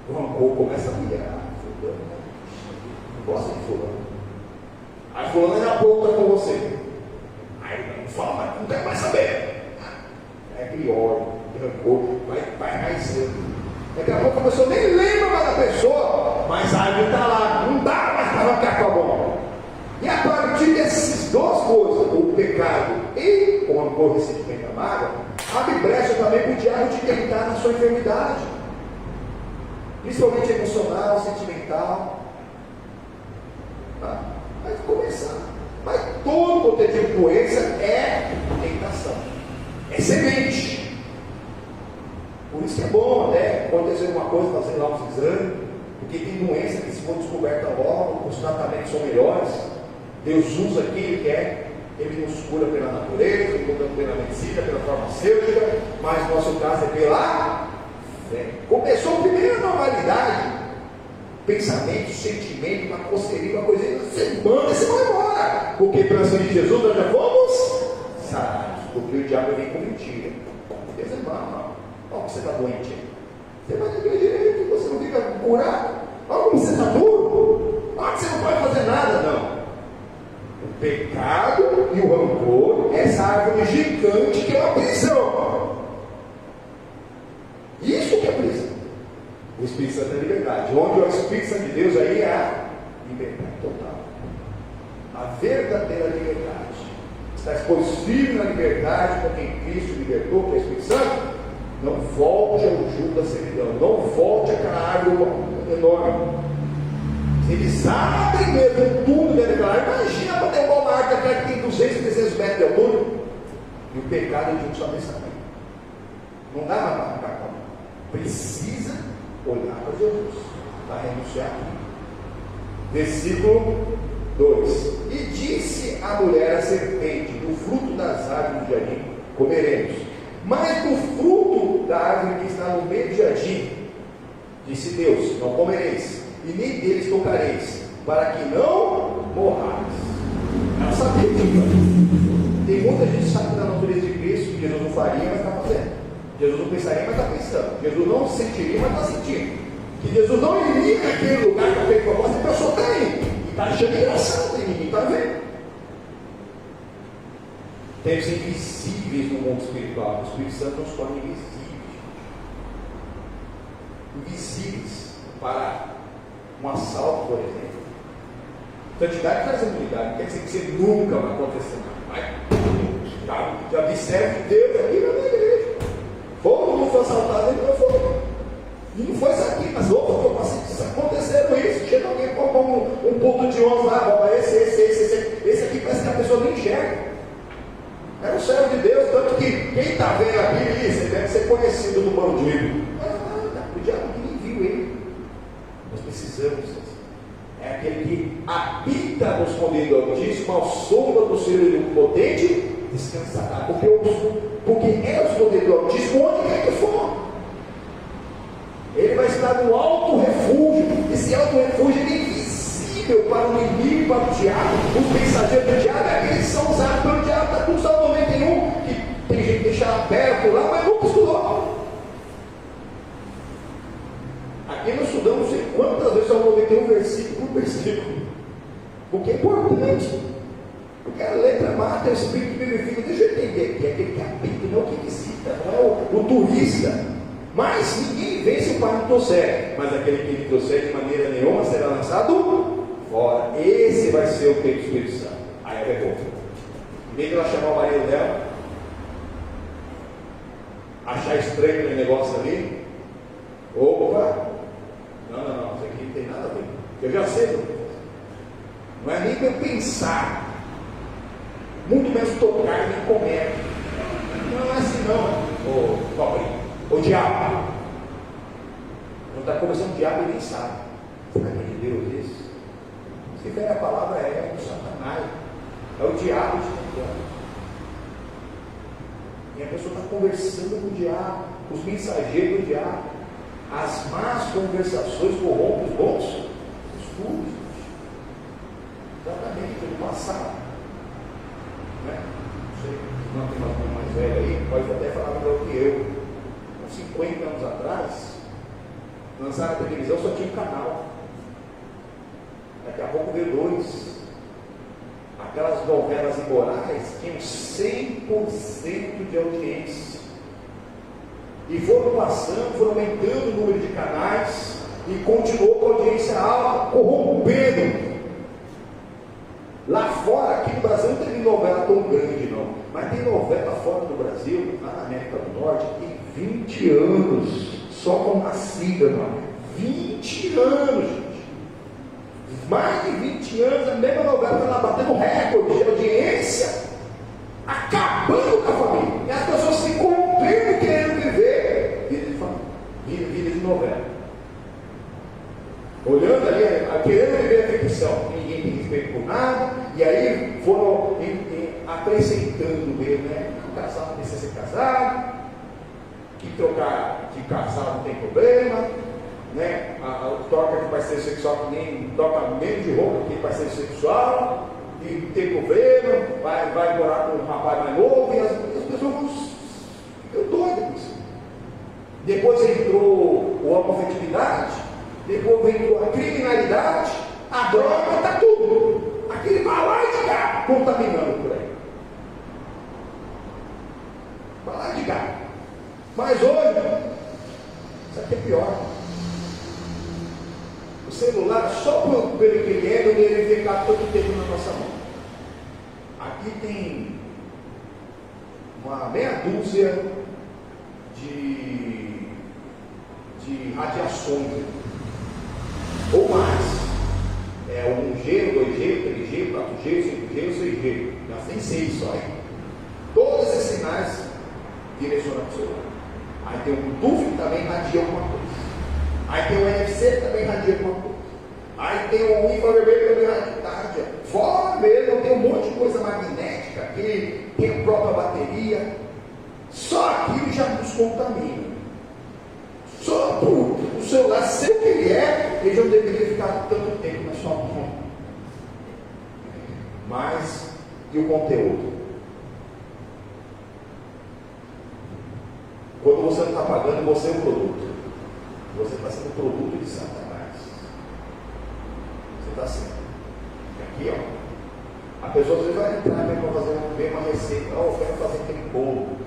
O rancor começa a virar. Não gosta de fulano. Aí fulano ainda aponta com você. Aí não fala, mas não quer mais saber. É aquele ódio, rancor, vai enraizando. Daqui a pouco a pessoa nem lembra mais da pessoa, mas a árvore está lá, não dá mais para arrancar com a mão. E a partir dessas duas coisas, o pecado e o rancor, ressentimento, a mágoa, abre brecha também para o diabo te tentar na sua enfermidade, principalmente emocional, sentimental. Vai começar. Mas todo tipo de doença é tentação, é semente. Por isso que é bom até acontecer alguma coisa, fazer lá uns exames, porque tem doença que se for descoberta logo, os tratamentos são melhores. Deus usa aquilo que é, Ele nos cura pela natureza, pela medicina, pela farmacêutica, mas no nosso caso é pela fé. Começou primeiro a normalidade, pensamento, sentimento, uma coceirinha, uma coisinha, você vai embora, porque pela sangue de Jesus nós já fomos sarados, porque o diabo vem com mentira. Deus é mal. Olha que você está doente aí. Você vai viver direito, você não fica curado. Olha como você está duro. Olha que você não pode fazer nada, não. O pecado e o rancor, essa árvore gigante que é uma prisão. Isso que é prisão. O Espírito Santo é liberdade. Onde o Espírito Santo de Deus aí é a liberdade total. A verdadeira liberdade. Está exposto firme na liberdade com quem Cristo libertou, que é o Espírito Santo. Não volte ao jugo da servidão, não volte àquela árvore enorme. Eles abrem mesmo tudo dentro daquela árvore. Imagina para derrubar uma árvore que tem 200, 300 metros de altura. E o pecado é de um só desse tamanho. Não dá mais para arrancar com a mão. Precisa olhar para Jesus, para renunciar. Versículo 2: E disse a mulher à serpente: do fruto das árvores do jardim comeremos, mas do fruto da árvore que está no meio do jardim, disse Deus: não comereis, e nem deles tocareis, para que não morrais. Ela sabia que tem muita gente que sabe da natureza de Cristo, que Jesus não faria, mas está fazendo. Jesus não pensaria, mas está pensando. Jesus não sentiria, mas está sentindo. Que Jesus não iria naquele lugar que fez proposta, a pessoa está indo. E está achando engraçado, e ninguém está vendo. Deve ser invisíveis no mundo espiritual. O Espírito Santo nos torna invisíveis. Invisíveis para um assalto, por exemplo. Santidade traz imunidade. Não quer dizer que você nunca vai acontecer nada. Já vi servo de Deus aqui na igreja. Todo mundo foi assaltado, ele não foi. E não foi isso aqui, mas aconteceram isso. Chega alguém com um ponto de 11 lá, esse aqui parece que a pessoa nem enxerga. bandido. O diabo nem viu ele. Nós precisamos. É aquele que habita no escondido do Altíssimo, ao sombra do Senhor Onipotente, descansará. Porque é o escondido do Altíssimo onde quer que for. Ele vai estar no alto refúgio. Esse alto refúgio é invisível para o inimigo, para o diabo. Os mensageiros do diabo é aqueles que são usados pelo diabo. Está com o Salmo 91, que tem gente que deixa aberto lá, mas nunca estudou. Aqui nós estudamos não sei quantas vezes Salmo 91, versículo por versículo. Porque é importante. Porque a letra mata, o Espírito vivifica. Deixa eu entender aqui, é aquele que habita, não é o que visita, não é o turista. Mas ninguém vence o Pai não trouxer. Mas aquele que lhe trouxer de maneira nenhuma será lançado fora. Esse vai ser o peito do Espírito Santo. Aí ela pegou. Em vez de ela chamar o marido dela, achar estranho aquele negócio ali. Opa! Não, isso aqui não tem nada a ver. Eu já sei. Não é nem para eu pensar. Muito menos tocar nem comer. Não é assim não, pobrinho. O diabo. Não está conversando o diabo e nem sabe. Será que é de Deus isso? Se der a palavra é o Satanás. É o diabo de Deus. E a pessoa está conversando com o diabo, os mensageiros do diabo. As más conversações corrompem os bons estudos. Exatamente pelo passado. Né? Não sei, não tem uma mais velha aí, pode até falar melhor que eu. 50 anos atrás, lançaram a televisão, só tinha um canal. Daqui a pouco veio 2. Aquelas novelas imorais tinham 100% de audiência. E foram passando, foram aumentando o número de canais, e continuou com a audiência alta, corrompendo. Lá fora, aqui no Brasil não tem novela tão grande não, mas tem novela fora do Brasil, lá na América do Norte, tem 20 anos, só com nascida, não. 20 anos, gente. Mais de 20 anos, a mesma novela está lá batendo recorde de audiência, acabando com a família. E as pessoas se corrompendo, querendo viver vida de família, vida de novela. Olhando ali, querendo viver a ficção, ninguém tem respeito por nada, e aí foram acrescentando mesmo, né? O casal não precisa ser casado, que trocar de casal não tem problema, né? Troca de parceiro sexual que nem troca menos de roupa que parceiro sexual, e não tem problema, vai morar com um rapaz mais novo, e as pessoas ficam doidas com isso. Depois entrou a homoafetividade. Depois vem a criminalidade, a droga, está tudo. Aquele vai lá e de cá, contaminando por aí. Vai lá e de cá. Mas hoje, isso aqui é pior. O celular, só pelo que ele é, não deveria ficar todo tempo na nossa mão. Aqui tem uma meia dúzia de radiações. Ou mais. É 1G, 2G, 3G, 4G, 5G, 6G. Já tem 6 só, hein? Todos esses sinais direcionam para o celular. Aí tem o Bluetooth que também radia alguma coisa. Aí tem o NFC que também radia alguma coisa. Aí tem o infravermelho que também radia. Fora mesmo, tem um monte de coisa magnética que tem a própria bateria. Só aquilo já nos contamina. Só por o celular ser o que ele é, ele não deveria ficar tanto tempo na sua mão. Mas, e o conteúdo? Quando você não está pagando, você é o produto. Você está sendo produto de Satanás. Você está sendo. Aqui, ó. A pessoa às vezes vai entrar para fazer uma receita. Eu quero fazer aquele bolo.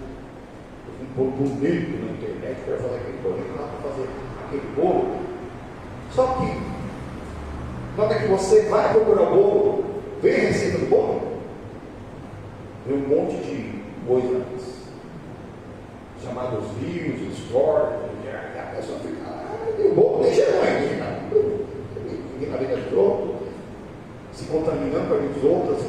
Um bolo bonito na internet, quero fazer aquele bolo. Eu não para fazer aquele bolo. Só que, na hora que você vai procurar o bolo, vem a receita do bolo, vem um monte de coisas chamados views, scores, e a pessoa fica, e o bolo nem chegou ainda, ninguém está vendo pronto, se contaminando para os outros,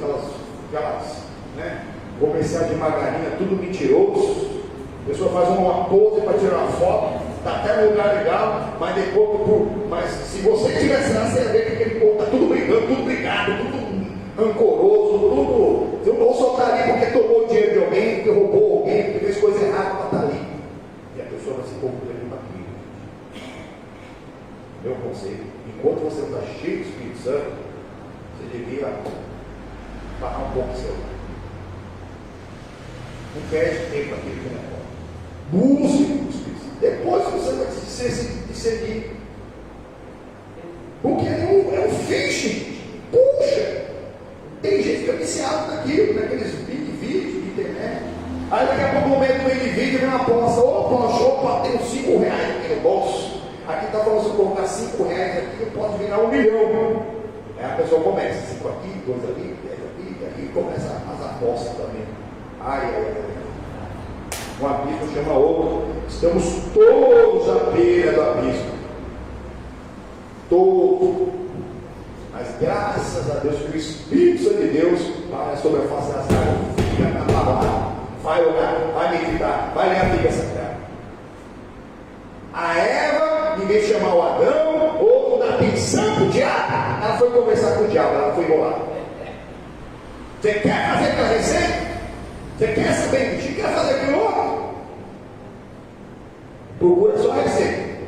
aquelas né, comerciais de margarina, tudo mentiroso. A pessoa faz uma pose para tirar uma foto, está até num lugar legal, mas depois, mas se você estivesse lá, você ia ver que aquele povo está tudo brigando, tudo brigado, tudo rancoroso, tudo. Ou só está ali porque tomou o dinheiro de alguém, porque roubou alguém, porque fez coisa errada para estar ali. E a pessoa vai se confundir com aquilo. Meu conselho, enquanto você não está cheio do Espírito Santo, você devia parar um pouco o celular. Não perde tempo aquele que não é. Busque o Espírito Santo. Depois você vai discernir. Porque é um phishing. Puxa! Tem gente que fica viciado naquilo, naqueles vídeos de internet. Aí daqui a pouco, no meio do vídeo, vem uma aposta. Opa, tem uns 5 reais aqui no bolso. Aqui está falando, se eu colocar 5 reais aqui, pode virar 1 milhão. Aí a pessoa começa, 5 aqui, 2 ali, 10 aqui, e aqui começa as apostas também. Ai. Um abismo chama outro. Estamos todos à beira do abismo. Todos. Mas graças a Deus que o Espírito Santo de Deus vai sobre a face das águas. Fica na palavra. Vai orar, vai meditar, vai ler a Bíblia Sagrada. A Eva, ninguém chamou o Adão, ou da atenção para o diabo. Ela foi conversar com o diabo, ela foi enrolar. Você quer fazer aquela receita? Você quer saber mentir? Quer fazer aquilo outro? Procura só a receita.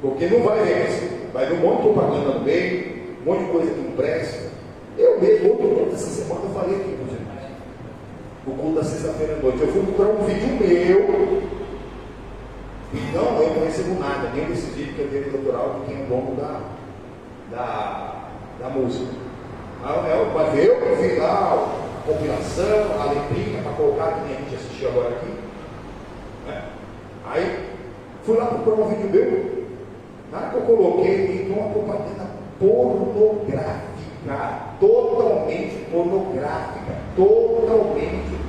Porque não vai ver receita. Vai ver um monte de propaganda no meio, um monte de coisa que não presta. Eu mesmo, outro culto essa semana, eu falei aqui com os irmãos. O culto da sexta-feira à noite. Eu fui procurar um vídeo meu. E eu não recebo nada, nem desse vídeo que eu dei doutoral de quem é o dono da música. Mas eu que fiz lá a compilação, a letrinha para colocar, que nem a gente assistiu agora aqui. Né? Aí fui lá procurar um vídeo meu. Na hora que eu coloquei, entrou uma propaganda pornográfica. Totalmente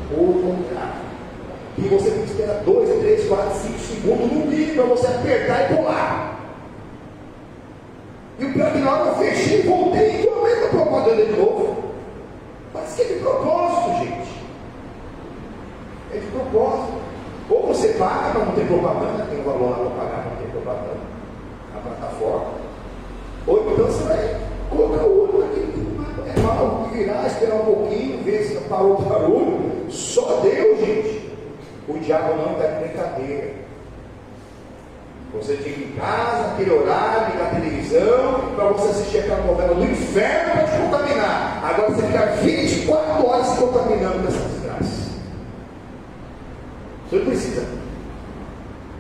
pornográfica. E você tem que esperar 2, 3, 4, 5 segundos no mínimo para você apertar e pular. E o pior é que na hora eu fechei e voltei e tomei a propaganda de novo. Mas que é de propósito, gente. É de propósito. Ou você paga para não ter propaganda, tem um valor lá para pagar para não ter propaganda na plataforma. Ou então você vai colocar o olho naquele é mal virar, esperar um pouquinho, ver se parou o barulho. Só Deus, gente. O diabo não está de brincadeira. Você tem que ir em casa, aquele horário, ligar a televisão, para você assistir aquela novela do inferno para te contaminar. Agora você fica 24 horas se contaminando dessa desgraça. Você não precisa.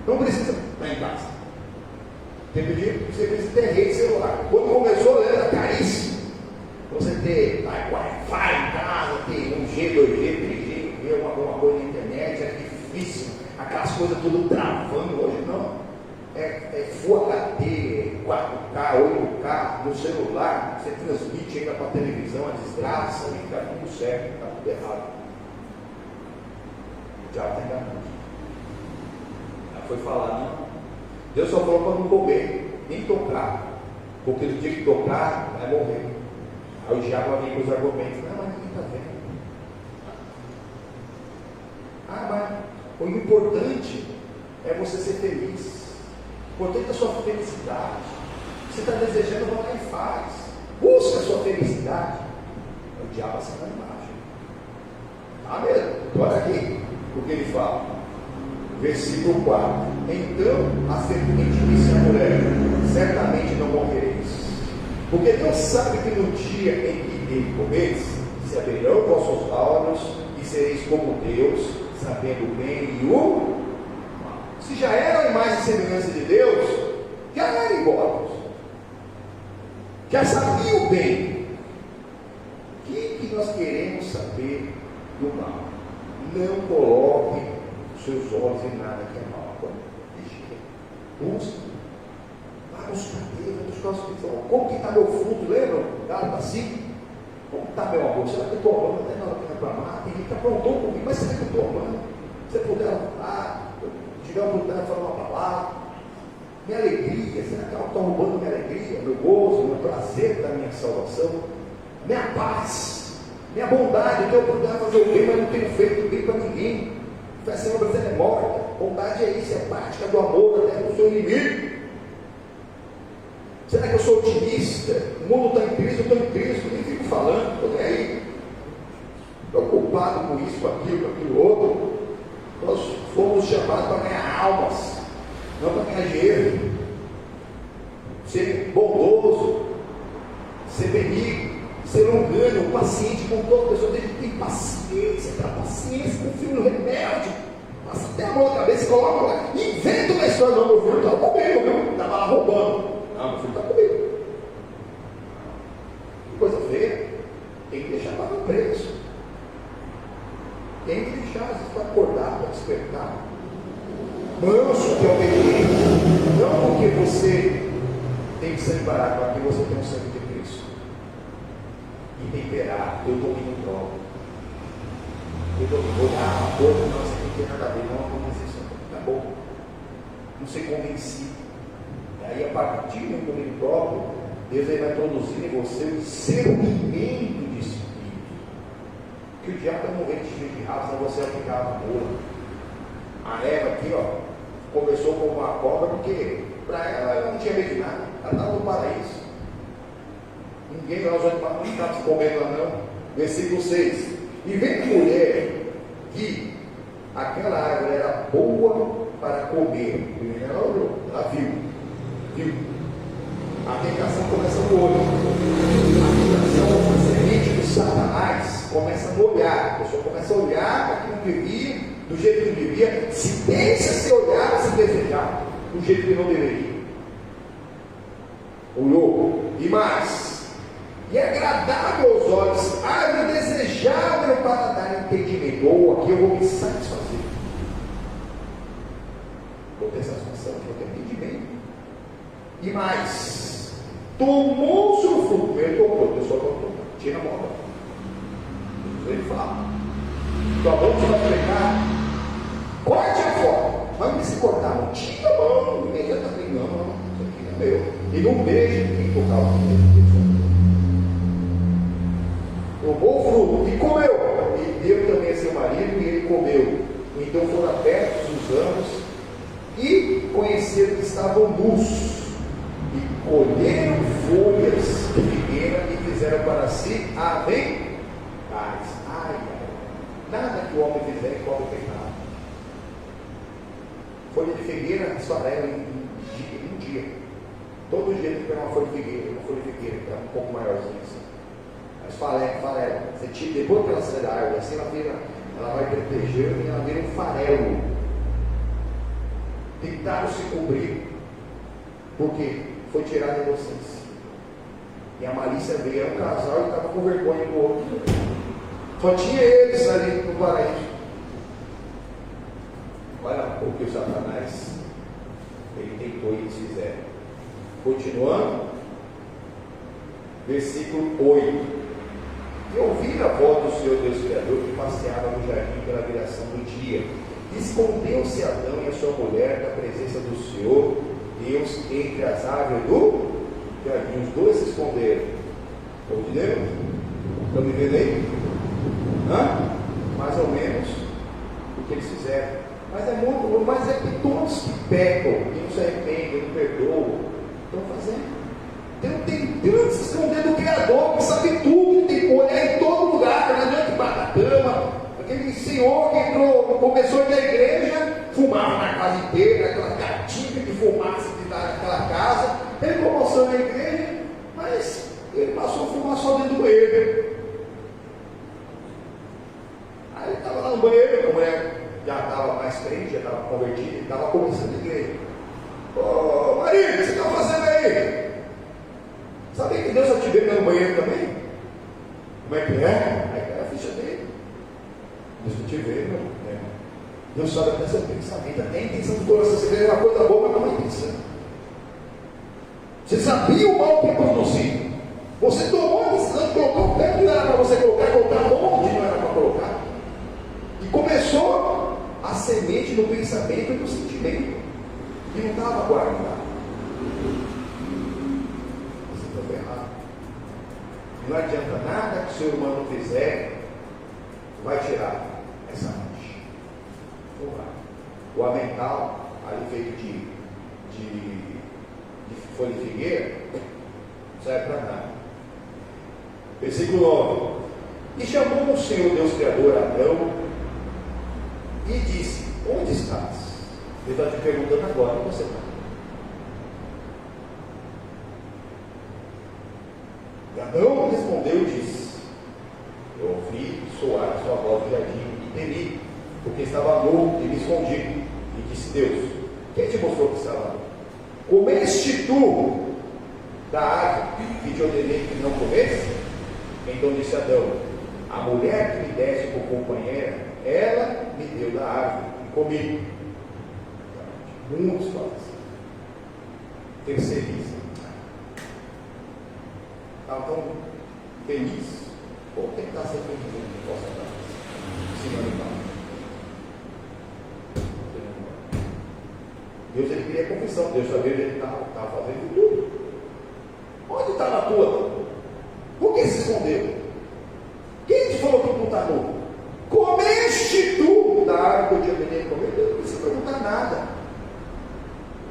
Não precisa estar em casa. Tem pedido que você precisa ter rede celular. Quando começou, era caríssimo. Você ter Wi-Fi em casa, ter 1G, 2G, 3G, ver alguma coisa na internet, era difícil. Aquelas coisas tudo travando. Hoje não. É Full HD, 4K, 8K, no celular. Você transmite ainda para a televisão a desgraça e está tudo certo, está tudo errado. O diabo está enganando. Ela foi falar, não. Deus só falou para não comer, nem tocar, porque no dia que tocar, vai morrer. Aí o diabo vai vir com os argumentos, não, mas ninguém está vendo. Mas o importante é você ser feliz. O importante é a sua felicidade. Você está desejando, vai lá e faz. Busca a sua felicidade. O diabo está lá embaixo. Ah, mesmo? Olha aqui o que ele fala. Versículo 4. Então a serpente disse à mulher: certamente não morrereis, porque Deus sabe que no dia em que ele comereis, se abrirão vossos olhos e sereis como Deus, sabendo o bem e o mal. Se já era a imagem e semelhança de Deus, já eram iguais, já sabiam o bem. O que nós queremos saber do mal? Não coloque seus olhos em nada que é mal. Busca. Vai buscar Deus, vai buscar o Espírito Santo. Como que está meu fruto? Lembra? Gálatas 5. Como está meu amor? Será que eu estou amando até na hora de reclamar? Tem gente que aprontou comigo, mas será que eu estou amando? Se eu puder amar, tiver a oportunidade de falar uma palavra, minha alegria, será que ela está roubando minha alegria, meu gozo, meu prazer da minha salvação, minha paz, minha bondade, eu tenho a oportunidade de fazer o bem, mas não tenho feito o bem para ninguém. Fé sem obras é morta. Bondade é isso, é a prática do amor até do seu inimigo. Será que eu sou otimista? O mundo está em Cristo, eu estou em Cristo, nem fico falando, estou nem aí. Preocupado com isso, com aquilo outro. Nós fomos chamados para ganhar almas, não para ganhar dinheiro. Ser bondoso, ser benigno, ser longânimo, paciente com toda pessoa. Tem paciência, para paciência com o filho rebelde. Passa até a mão na cabeça e coloca lá. Inventa uma história. Não, meu filho estava comigo, viu? Estava lá roubando. Não, meu filho está comigo. Que coisa feia. Tem que deixar pagar o preço. Tem que deixar, às vezes, para acordar, para despertar. Manso que é obediente. Não porque você tem sangue barato, mas porque você tem o sangue de Cristo. E temperar, eu domino próprio. Eu domino, a coisa não sei o que tem nada a ver, não mas isso tá bom. Não ser convencido. E aí, a partir do domínio próprio, Deus aí vai produzir em você o discernimento de espírito. Que o diabo está morrendo de raiva, senão você vai ficar na boa. A Eva aqui, conversou com uma cobra, porque para ela não tinha medo de nada, ela estava no paraíso. Ninguém lá, os animais não estavam se comendo lá, não. Versículo 6. E vendo mulher que aquela árvore era boa para comer, ela olhou, ela viu. A tentação começa no olho. A tentação, a semente do Satanás começa a olhar. A pessoa começa a olhar para aquilo que devia, do jeito que não devia, se deixa se olhar, se desejar, do jeito que não deveria. Olhou. E mais. E é agradável aos olhos, árvore desejável para dar entendimento. Ou aqui eu vou me satisfazer. Vou ter satisfação, vou ter entendimento. E mais, tomou o seu fruto. Ele tomou, a pessoa tomou, tira a mão. Ele fala: tua mão você vai pegar, corte a fora. Mas não se cortar, não tira a mão imediatamente. Não, isso aqui é meu. E não beija quem tocar o fruto. Tomou o fruto e comeu. E deu também a seu marido e ele comeu. Então foram abertos os anos e conheceram que estavam nus. E colheram folhas de figueira e fizeram para si aventais. Ai, nada que o homem fizer cobre o pecado. Folha de figueira esfarela em um dia. Todo dia tem que pegar uma folha de figueira, que é um pouco maiorzinha assim. Mas farelo. Você tira, depois que ela sai da árvore, assim ela vai protegendo e ela vira um farelo. Tentaram se cobrir, porque foi tirada a inocência. E a malícia veio, era um casal e estava com vergonha do outro. Só tinha eles ali no paraíso. Olha o que o Satanás ele tentou e eles fizeram. Continuando, versículo 8. E ouviram a voz do Senhor Deus Criador que passeava no jardim pela viração do dia. Escondeu-se Adão e a sua mulher da presença do Senhor Deus entre as árvores do jardim. Os dois se esconderam. Estão entendendo? Estão me vendo aí? Mais ou menos o que eles fizeram. Mas é que todos que pecam, que não se arrependem, não perdoam, estão fazendo. Então tentando se esconder do Criador, que sabe tudo, que tem que olhar em todo lugar, não adianta debaixo da cama. Aquele senhor que entrou, começou na igreja, fumava na casa inteira, aquela catinga de fumaça que está naquela casa. Ele começou na igreja, mas ele passou a fumar só dentro do banheiro. Aí ele estava lá no banheiro, a mulher já estava mais crente, já estava convertida, ele estava começando a igreja. Ô marido, o que você está fazendo aí? Sabia que Deus já te vê no banheiro também? Como é que é? Aí cai a ficha dele. Deus já te vê, meu. Deus sabe até seu pensamento, até a intenção do coração. Você vê uma coisa boa, mas não é intenção. Você sabia o mal que produzia. Você tomou a decisão de colocar o pé que não era para você colocar onde não era para colocar. E começou a semente no pensamento e no sentimento. E não estava guardado. Não adianta nada que o ser humano fizer, vai tirar essa mancha. O avental, ali feito de folha de figueira, não serve para nada. Versículo 9: E chamou o Senhor Deus Criador Adão e disse: Onde estás? Ele está te perguntando agora: onde você está? E Adão respondeu e disse: Eu ouvi soar a sua voz no jardim e temi, porque estava nu e me escondi. E disse Deus: Quem te mostrou que estava nu? Comeste tu da árvore que te ordenei que não comesse? Então disse Adão: A mulher que me deste por companheira, ela me deu da árvore e comi. Muitos falam assim, terceirizam. Está tão feliz, ou tentar ser feliz que possa estar se animar. Deus, ele queria confissão. Deus sabia onde ele estava fazendo tudo. Onde está na tua? Por que se escondeu? Quem te falou que tu está nu? Comeste tu da árvore que eu te ordenei comer? Deus não precisa perguntar nada.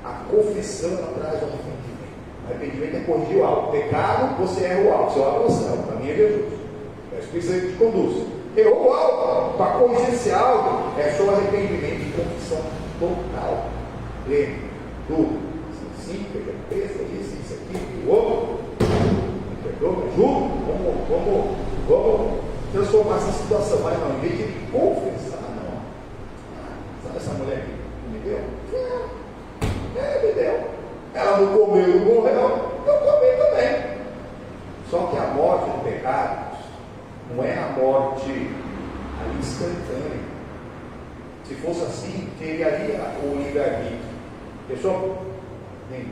A confissão, ela traz o arrependimento. O arrependimento é corrigir o alvo. Pecado, você erra o alvo. Seu alvo é o céu. Para mim é Jesus. É o Espírito Santo que te conduz. Errou o alvo. Para corrigir esse alvo, é só arrependimento e confissão total. Lembre, tudo. Sim, perda presa, isso aqui, o outro. Me perdoa, me ajuda. Vamos transformar essa situação. Mas não, em vez de confessar, não. Sabe essa mulher que me deu? Me deu. Ela não comeu, não morreu. Eu comi também. Só que a morte do pecado não é a morte ali instantânea. Se fosse assim, teria o livre-arbítrio. Pessoa,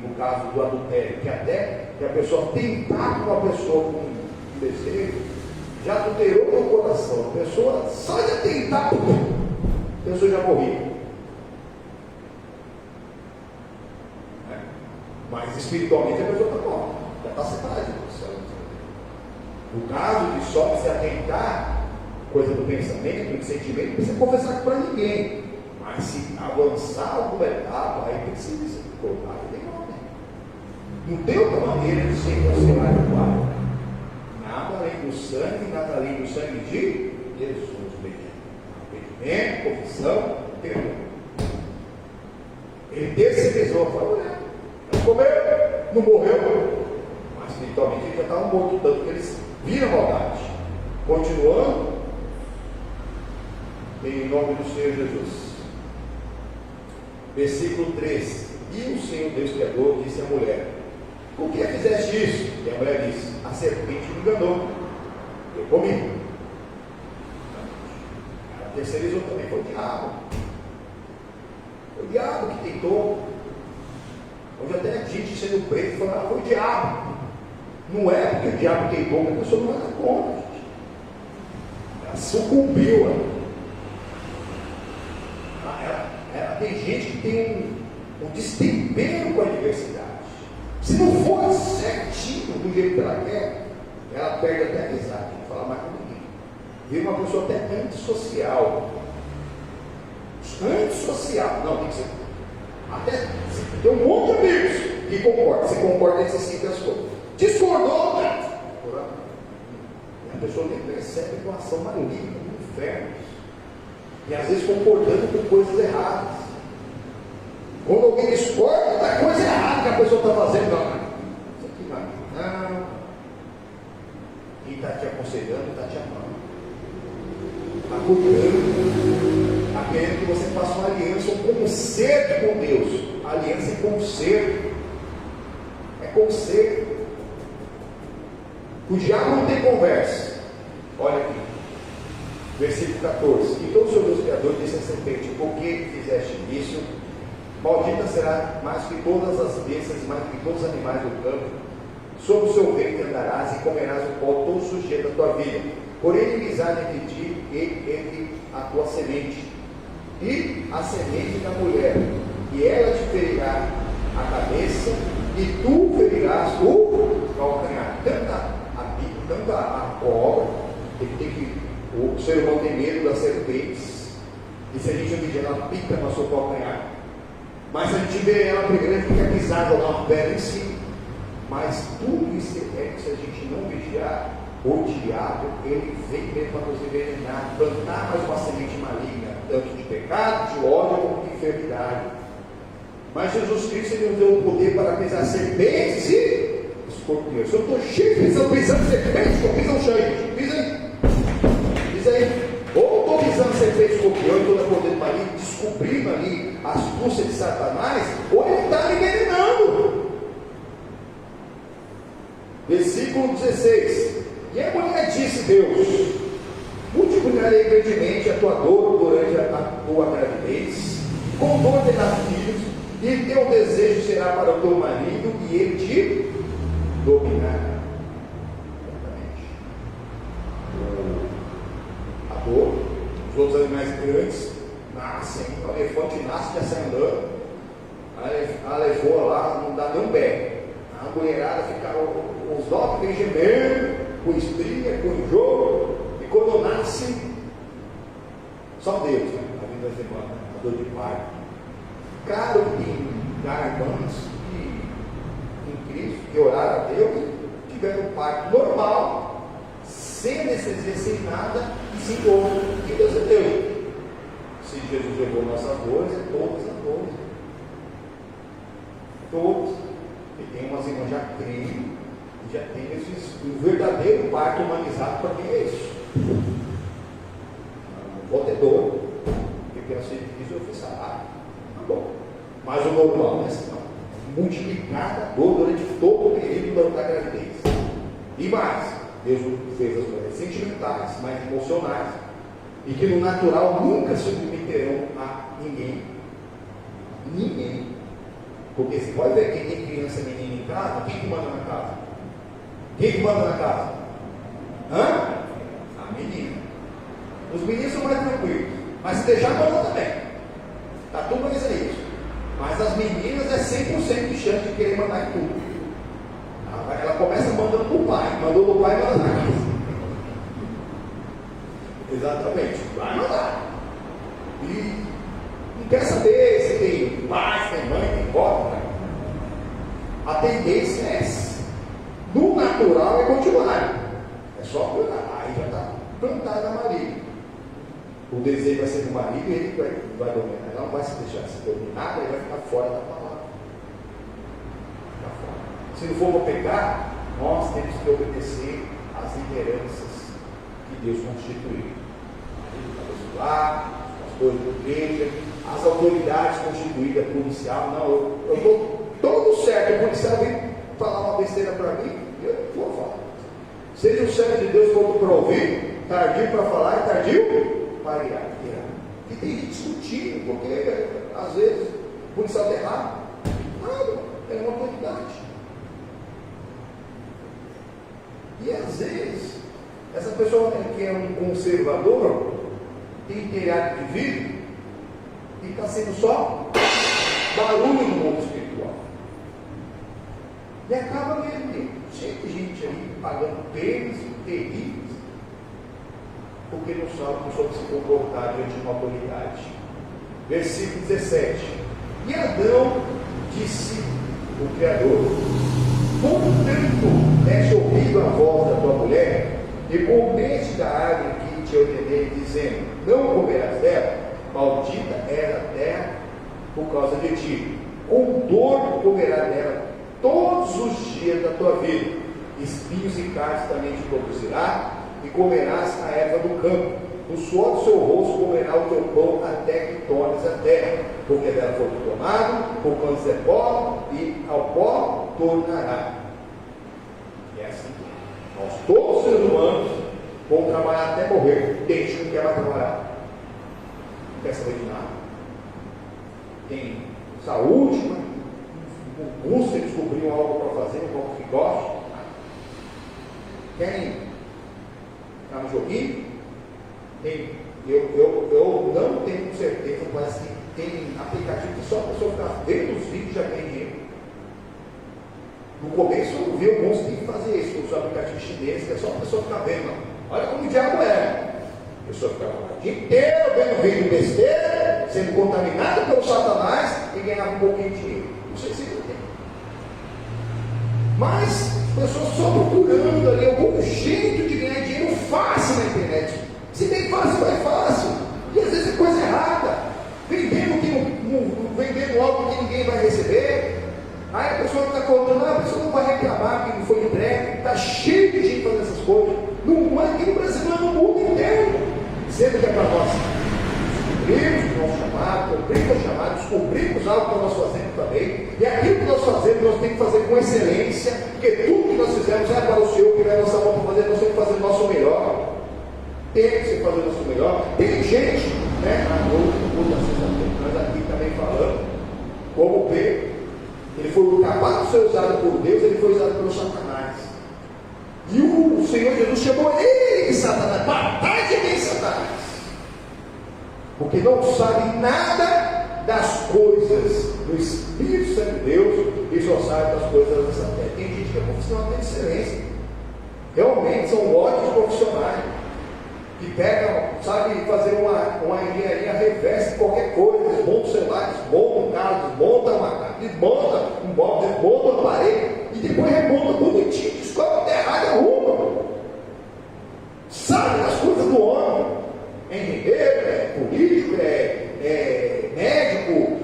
no caso do adultério, que até que a pessoa tentar com uma pessoa com um desejo, já adulterou no coração. A pessoa só de tentar, a pessoa já morreu. Mas espiritualmente a pessoa está morta, já está separada do céu. No caso de só se atentar, coisa do pensamento, do sentimento, não precisa confessar para ninguém. Mas se avançar alguma etapa, aí precisa cortar legalmente. Não tem outra maneira de ser considerado o Pai. Nada além do sangue, nada além do sangue de Jesus. Arrependimento, confissão, perdão. Ele terceirizou, falou: não comeu, não morreu. Mas espiritualmente ele já estava morto, tanto que eles viram a maldade. Continuando, em nome do Senhor Jesus. Versículo 3: E o Senhor Deus Criador disse à mulher: Por que fizeste isso? E a mulher disse: A serpente me enganou, eu comi. Ela terceirizou também, foi o diabo. Foi o diabo que tentou. Hoje até a gente sendo preso falando: foi o diabo. Não é porque o diabo tentou, que a pessoa não vai dar conta, gente. Ela sucumbiu. Tem gente que tem um destempero com a adversidade. Se não for certinho do jeito que ela quer, ela perde até a amizade, não fala mais com ninguém. Vira uma pessoa até antissocial. Antissocial, não, tem que ser. Até tem um monte de amigos que concordam. Você concorda nessas 5 coisas. Discordou, né? E a pessoa nem percebe com a ação maligna do inferno. E às vezes concordando com coisas erradas. Quando alguém discorda da coisa errada que a pessoa está fazendo, não. Isso aqui não. Quem está te aconselhando está te amando. Está cuidando. Está querendo que você faça uma aliança, um concerto com Deus. A aliança é concerto. É concerto. O diabo não tem conversa. Olha aqui. Versículo 14: Então o Senhor Deus Criador disse à serpente: Por que fizeste isso? Maldita será mais que todas as bestas, mais que todos os animais do campo. Sob o seu ventre andarás e comerás o pó todo os dias da tua vida. Porém, inimizade entre ti e entre a tua semente, e a semente da mulher, e ela te ferirá a cabeça, e tu ferirás o calcanhar. Tanto a cobra, o ser humano tem medo das serpentes. E se a gente medir, ela pica no seu calcanhar. Mas a gente vê ela brigando e fica pisada lá uma pedra em cima. Mas tudo isso é que se a gente não vigiar, o diabo, ele vem mesmo para nos envenenar, plantar mais uma semente maligna, tanto de pecado, de ódio, como de enfermidade. Mas Jesus Cristo, ele nos deu o poder para pisar serpentes e escorpiões. Eu estou cheio de pisando serpentes, estou pisando cheio. Pisa aí. Pisa aí. Ou estou pisando serpentes, escorpiões, todo o poder maligno, descobrindo ali a astúcia de Satanás, ou ele está me envenenando. Versículo 16. E a mulher disse: Deus, multiplicarei grandemente a tua dor durante a tua gravidez, com dor terás filhos, e teu desejo será para o teu marido, e ele te dominará. Exatamente. A dor, os outros animais grandes nascem, o elefante nasce já sai andando, a levou lá, não dá nem um pé. A mulherada fica os 9 meses gemendo, com estria, com enjoo, e quando nasce, só Deus, né? A vida da semana, a dor de parto. Claro que tem irmãs em Cristo que oraram a Deus, tiveram um parto normal, sem anestesia, sem nada, e sem dor. Que Deus é Deus. Se Jesus levou nossas dores, é todas as dores. Todas. E tem umas irmãs já creem, já tem o verdadeiro parto humanizado. Para mim é isso. Não vou ter dor, porque eu sei que eu fiz salário, tá bom. Mas o normal é assim, não. Multiplicada a dor durante todo o período da gravidez. E mais, Deus fez as mulheres sentimentais, mais emocionais, e que no natural nunca se submeterão a ninguém. Ninguém. Porque você pode ver quem tem criança menina em casa, quem que manda na casa? Quem que manda na casa? Hã? A menina. Os meninos são mais tranquilos, mas se deixar, manda também. Está tudo mais isso. Mas as meninas é 100% de chance de querer mandar em tudo. Ela começa mandando para o pai, mandou do pai, manda na casa. Exatamente, vai mandar. E não quer saber se tem pai, se tem mãe, tem avó. A tendência é essa. No natural é continuar. É só cuidar. Aí já está plantada a Maria. O desejo vai ser do marido e ele vai dominar. Ela não vai se deixar se dominar, ele vai ficar fora da palavra. Ficar fora. Se não for para pecar, nós temos que obedecer às lideranças que Deus constituiu. O lá, os pastores da igreja, as autoridades constituídas, policial. Não, eu estou todo certo. O policial vem falar uma besteira para mim, eu vou falar. Seja o servo de Deus pronto para ouvir, tardio para falar e tardio para irá. E tem gente discutindo, porque às vezes o policial está errado. Nada, é uma autoridade. E às vezes, essa pessoa que é um conservador, tem telhado de vidro, e está sendo só barulho no mundo espiritual. E acaba mesmo, cheio de gente aí pagando penas terríveis, porque não sabe como se comportar diante de uma autoridade. Versículo 17. E Adão disse o Criador: contanto deste ouvido a voz da tua mulher, e comeste da árvore que te ordenei, dizendo: não comerás dela, maldita é a terra por causa de ti. Com dor comerás dela todos os dias da tua vida, espinhos e carnes também te produzirá, e comerás a erva do campo. O suor do seu rosto comerá o teu pão até que tornes a terra, porque dela foi tomado, por quanto é pó, e ao pó tornará. E é assim. Nós, todos os seres humanos, vamos trabalhar até morrer. Tem gente que não quer mais trabalhar, não quer saber de nada. Tem saúde, busca descobrir algo para fazer, algo que gosta. Querem ficar no joguinho? Eu não tenho certeza, mas tem aplicativo que só a pessoa ficar vendo os vídeos já ganha dinheiro. No começo eu vi alguns que fazer isso, os aplicativos chineses, que é só a pessoa ficar vendo. Olha como o diabo é. A pessoa ficava o dia inteiro vendo vídeo besteira, sendo contaminada pelo Satanás e ganhava um pouquinho de dinheiro. Não sei se entende. Mas as pessoas só procurando ali algum jeito de ganhar dinheiro fácil na internet. Se bem fácil, vai fácil. E às vezes é coisa errada. Vendendo algo que ninguém vai receber. Aí a pessoa está contando, a pessoa não vai reclamar que não foi entregue. Está cheio de gente fazendo essas coisas. Aqui no Brasil, não, no mundo inteiro. Sendo que é para nós descobrirmos o nosso chamado, cumprir o chamado, descobrirmos algo que nós fazemos também. E aquilo que nós fazemos, nós temos que fazer com excelência, porque tudo que nós fizemos é para o Senhor, que vai nossa mão para fazer, nós temos que fazer o nosso melhor. Tem que fazer o nosso melhor. Tem gente, né? Nós aqui também falando, como Pedro, ele foi capaz de ser usado por Deus, ele foi usado pelo Satanás. E o Senhor Jesus chamou ele de Satanás. Batalha de mim, Satanás. Porque não sabe nada das coisas do Espírito Santo de Deus e só sabe das coisas dessa terra. Tem gente que é profissional de excelência. Realmente são ótimos profissionais. Que pegam, sabe, fazer uma engenharia reversa em qualquer coisa. Eles montam celulares, montam um carro, desmontam uma casa, desmontam um móvel, desmontam uma parede e depois remontam bonitinho, descobre o terrado e arruma. Sabe das coisas do homem. É engenheiro, é político, é médico,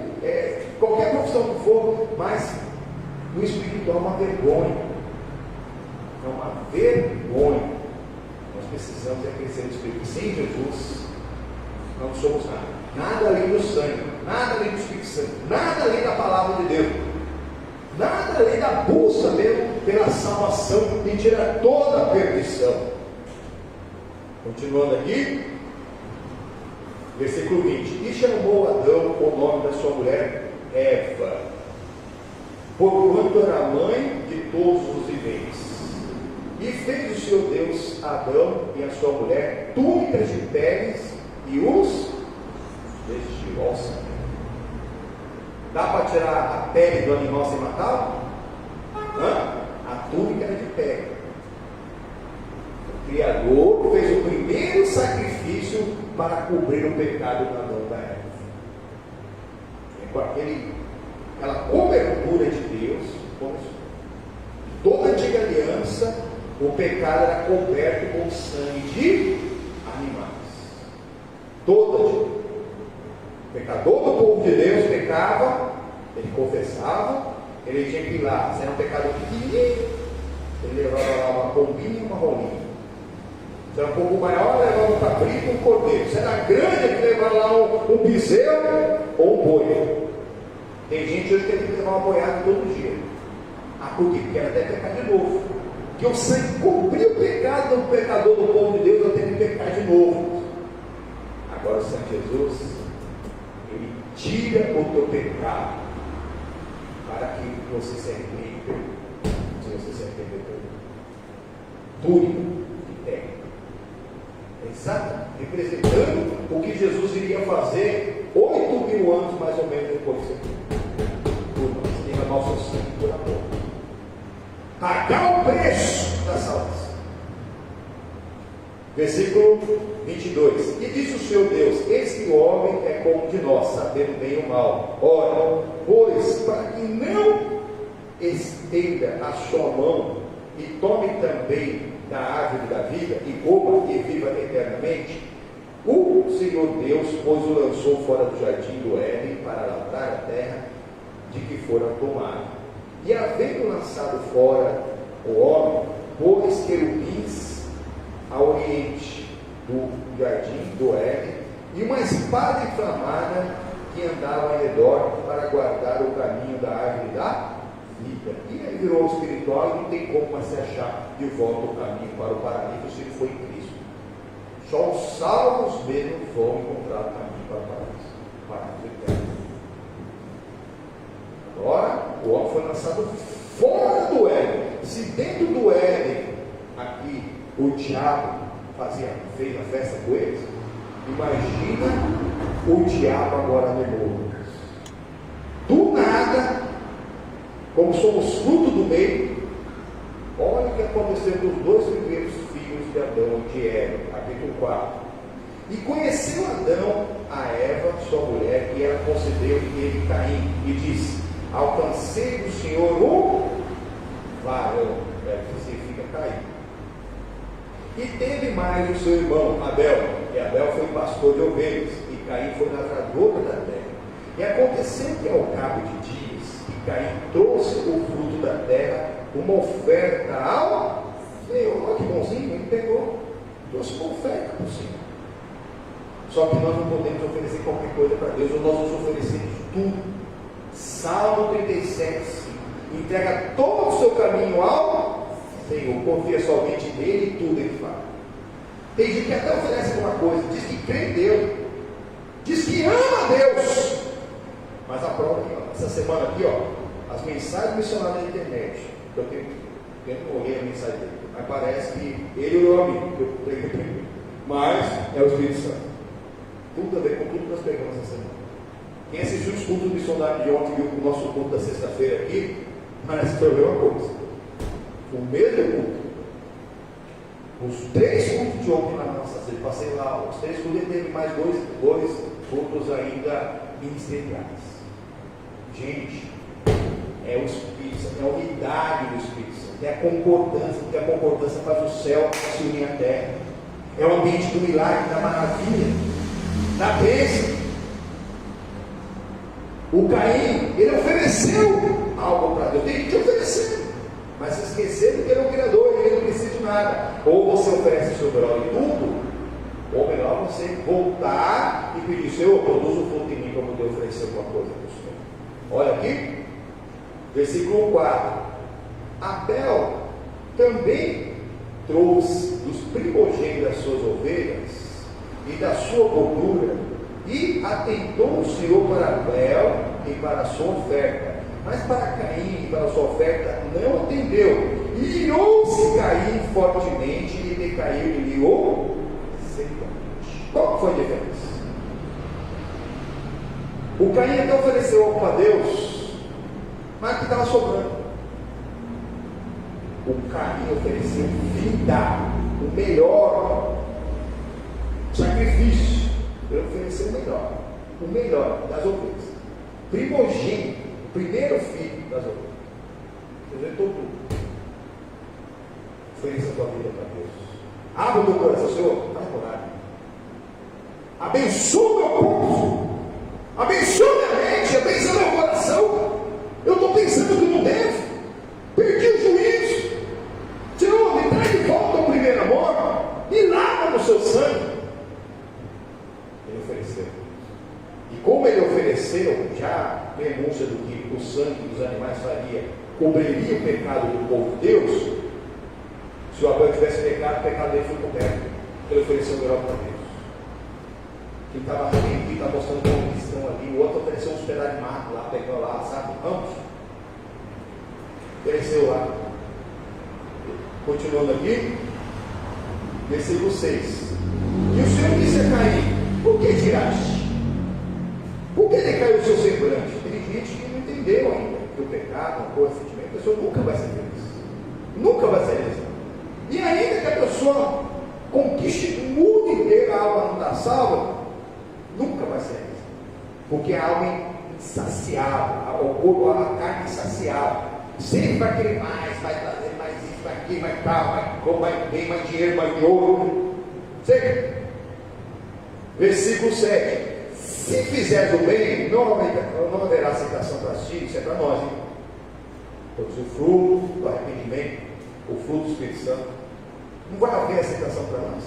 qualquer profissão que for, mas no espiritual é uma vergonha. É uma vergonha. Nós precisamos crescer no Espírito. Sem Jesus, não somos nada. Nada além do sangue, nada além do Espírito Santo, nada além da palavra de Deus, nada além da busca mesmo pela salvação e tirar toda a perdição. Continuando aqui, versículo 20: E chamou Adão o nome da sua mulher Eva, porquanto era mãe de todos os viventes. E fez o Senhor Deus a Adão e a sua mulher túnicas de peles e os vestiu. Dá para tirar a pele do animal sem matá-lo? A túnica era de pele. O Criador fez o primeiro sacrifício para cobrir o pecado do Adão e da Eva. Com aquela cobertura de Deus, toda a antiga aliança, o pecado era coberto com sangue de animais. O pecador do povo de Deus pecava, ele confessava, ele tinha que ir lá. Se era um pecador pequenininho, ele levava lá uma pombinha e uma rolinha. Se era um pouco maior, levava um cabrito e um cordeiro. Se era grande, ele levava lá um bezerro ou um boi. Tem gente hoje que tem que levar uma boiada todo dia. Por quê? Porque ela deve pecar de novo. Porque o sangue cobriu o pecado do pecador do povo de Deus, eu tenho que pecar de novo. Agora o Senhor Jesus, ele tira o teu pecado para que você se arrependa. Se você se arrepender, túnica de pele. Exato, representando o que Jesus iria fazer 8.000 anos mais ou menos depois disso aqui. Derramar o seu sangue por amor. Pagar o preço da salvação. Versículo 22. E disse o Senhor Deus: Eis que o homem é como de nós, sabendo bem o mal. Ora, pois, para que não estenda a sua mão e tome também da árvore da vida e coma e viva eternamente, o Senhor Deus, pois o lançou fora do jardim do Éden para lavrar a terra de que fora tomado. E havendo lançado fora o homem, pôs querubins a oriente do jardim do Éden e uma espada inflamada que andava ao redor para guardar o caminho da árvore da vida. E aí virou espiritual e não tem como mais se achar de volta o caminho para o paraíso se ele foi em Cristo. Só os salvos mesmo vão encontrar o caminho para o paraíso eterno. Agora, o homem foi lançado fora do Éden. Se dentro do Éden, aqui, o diabo fez a festa com eles, imagina o diabo agora no mundo. Do nada, como somos fruto do meio, olha o que aconteceu com os dois primeiros filhos de Adão e de Eva, capítulo 4. E conheceu Adão a Eva, sua mulher, e ela concebeu ele Caim, e disse: alcancei do Senhor o varão, que significa Caim. E teve mais o seu irmão Abel, e Abel foi pastor de ovelhas, e Caim foi lavrador da terra. E aconteceu que ao cabo de dias, que Caim trouxe o fruto da terra, uma oferta ao Senhor. Olha que bonzinho, ele pegou, trouxe uma oferta para o Senhor. Só que nós não podemos oferecer qualquer coisa para Deus, ou nós nos oferecemos tudo. Salmo 37, 5. Entrega todo o seu caminho ao Senhor, confia somente nele e tudo ele faz. Tem gente que até oferece alguma coisa, diz que crê em Deus, diz que ama a Deus, mas a prova aqui, ó, essa semana aqui, ó, as mensagens missionárias na internet, eu tento olhar a mensagem dele, mas parece que ele é o meu amigo, que eu preguei primeiro, mas é o Espírito Santo. Tudo a ver com tudo que nós pegamos essa semana. Quem assistiu os cultos missionários de ontem, viu o nosso culto da sexta-feira aqui, parece que foi a mesma coisa. O mesmo culto. Os 3 cultos de ontem na nossa sede, passei lá, os 3 cultos, teve mais dois cultos ainda ministeriais. Gente, é o Espírito Santo, é a unidade do Espírito Santo, é a concordância, porque a concordância faz o céu se unir à terra. É o ambiente do milagre, da maravilha, da bênção. O Caim, ele ofereceu algo para Deus, tem que te oferecer, mas se esquecendo que ele é o Criador, ele não precisa de nada. Ou você oferece o seu melhor em tudo, ou melhor você voltar e pedir: Senhor, produz o fruto em mim para eu poder oferecer alguma coisa para o Senhor. Olha aqui, versículo 4. Abel também trouxe dos primogênitos das suas ovelhas e da sua gordura, e atentou o Senhor para Abel e para a sua oferta, mas para Caim e para a sua oferta não atendeu. E irou-se Caim fortemente, e decaiu-lhe o semblante. Qual foi a diferença? O Caim até ofereceu algo para Deus, mas que estava sobrando. O Caim ofereceu vida, o melhor sacrifício. Ele ofereceu o melhor das ovelhas, primogênito, o primeiro filho das ovelhas. Apresentou tudo. Ofereça a tua vida para Deus. Abra o teu coração, Senhor, vai orar. Abençoa o meu corpo, abençoa minha mente, abençoa meu coração. Eu estou pensando que não devo, perdi o juízo. Senhor, me traz de volta ao primeiro amor, me lava no seu sangue. Ele ofereceu. E como ele ofereceu, já denúncia do que o sangue dos animais faria, cobriria o pecado do povo de Deus. Se o Abel tivesse pecado, o pecado dele foi coberto. Ele ofereceu o melhor para Deus. Quem estava arrependido, estava mostrando como cristão ali. O outro ofereceu uns pedaços de mato lá, pegou lá, sabe? Ambos. Ofereceu lá. Continuando aqui, versículo 6. E o Senhor disse a Caim: por que tiraste? Por que decaiu o seu semblante? Tem gente que não entendeu ainda que o pecado, o sentimento, a pessoa nunca vai ser feliz. Nunca vai ser feliz. E ainda que a pessoa conquiste o mundo inteiro, a alma não está salva, nunca vai ser feliz. Porque a alma é insaciável, o corpo, a carne é insaciável. Sempre vai querer mais, vai trazer mais isso, vai aqui, vai cá, vai bem, mais dinheiro, mais ouro. Sempre. Versículo 7. Se fizeres o bem, não haverá aceitação para ti. Isso é para nós, hein? Todos o fruto do arrependimento, o fruto do Espírito Santo, não vai haver aceitação para nós.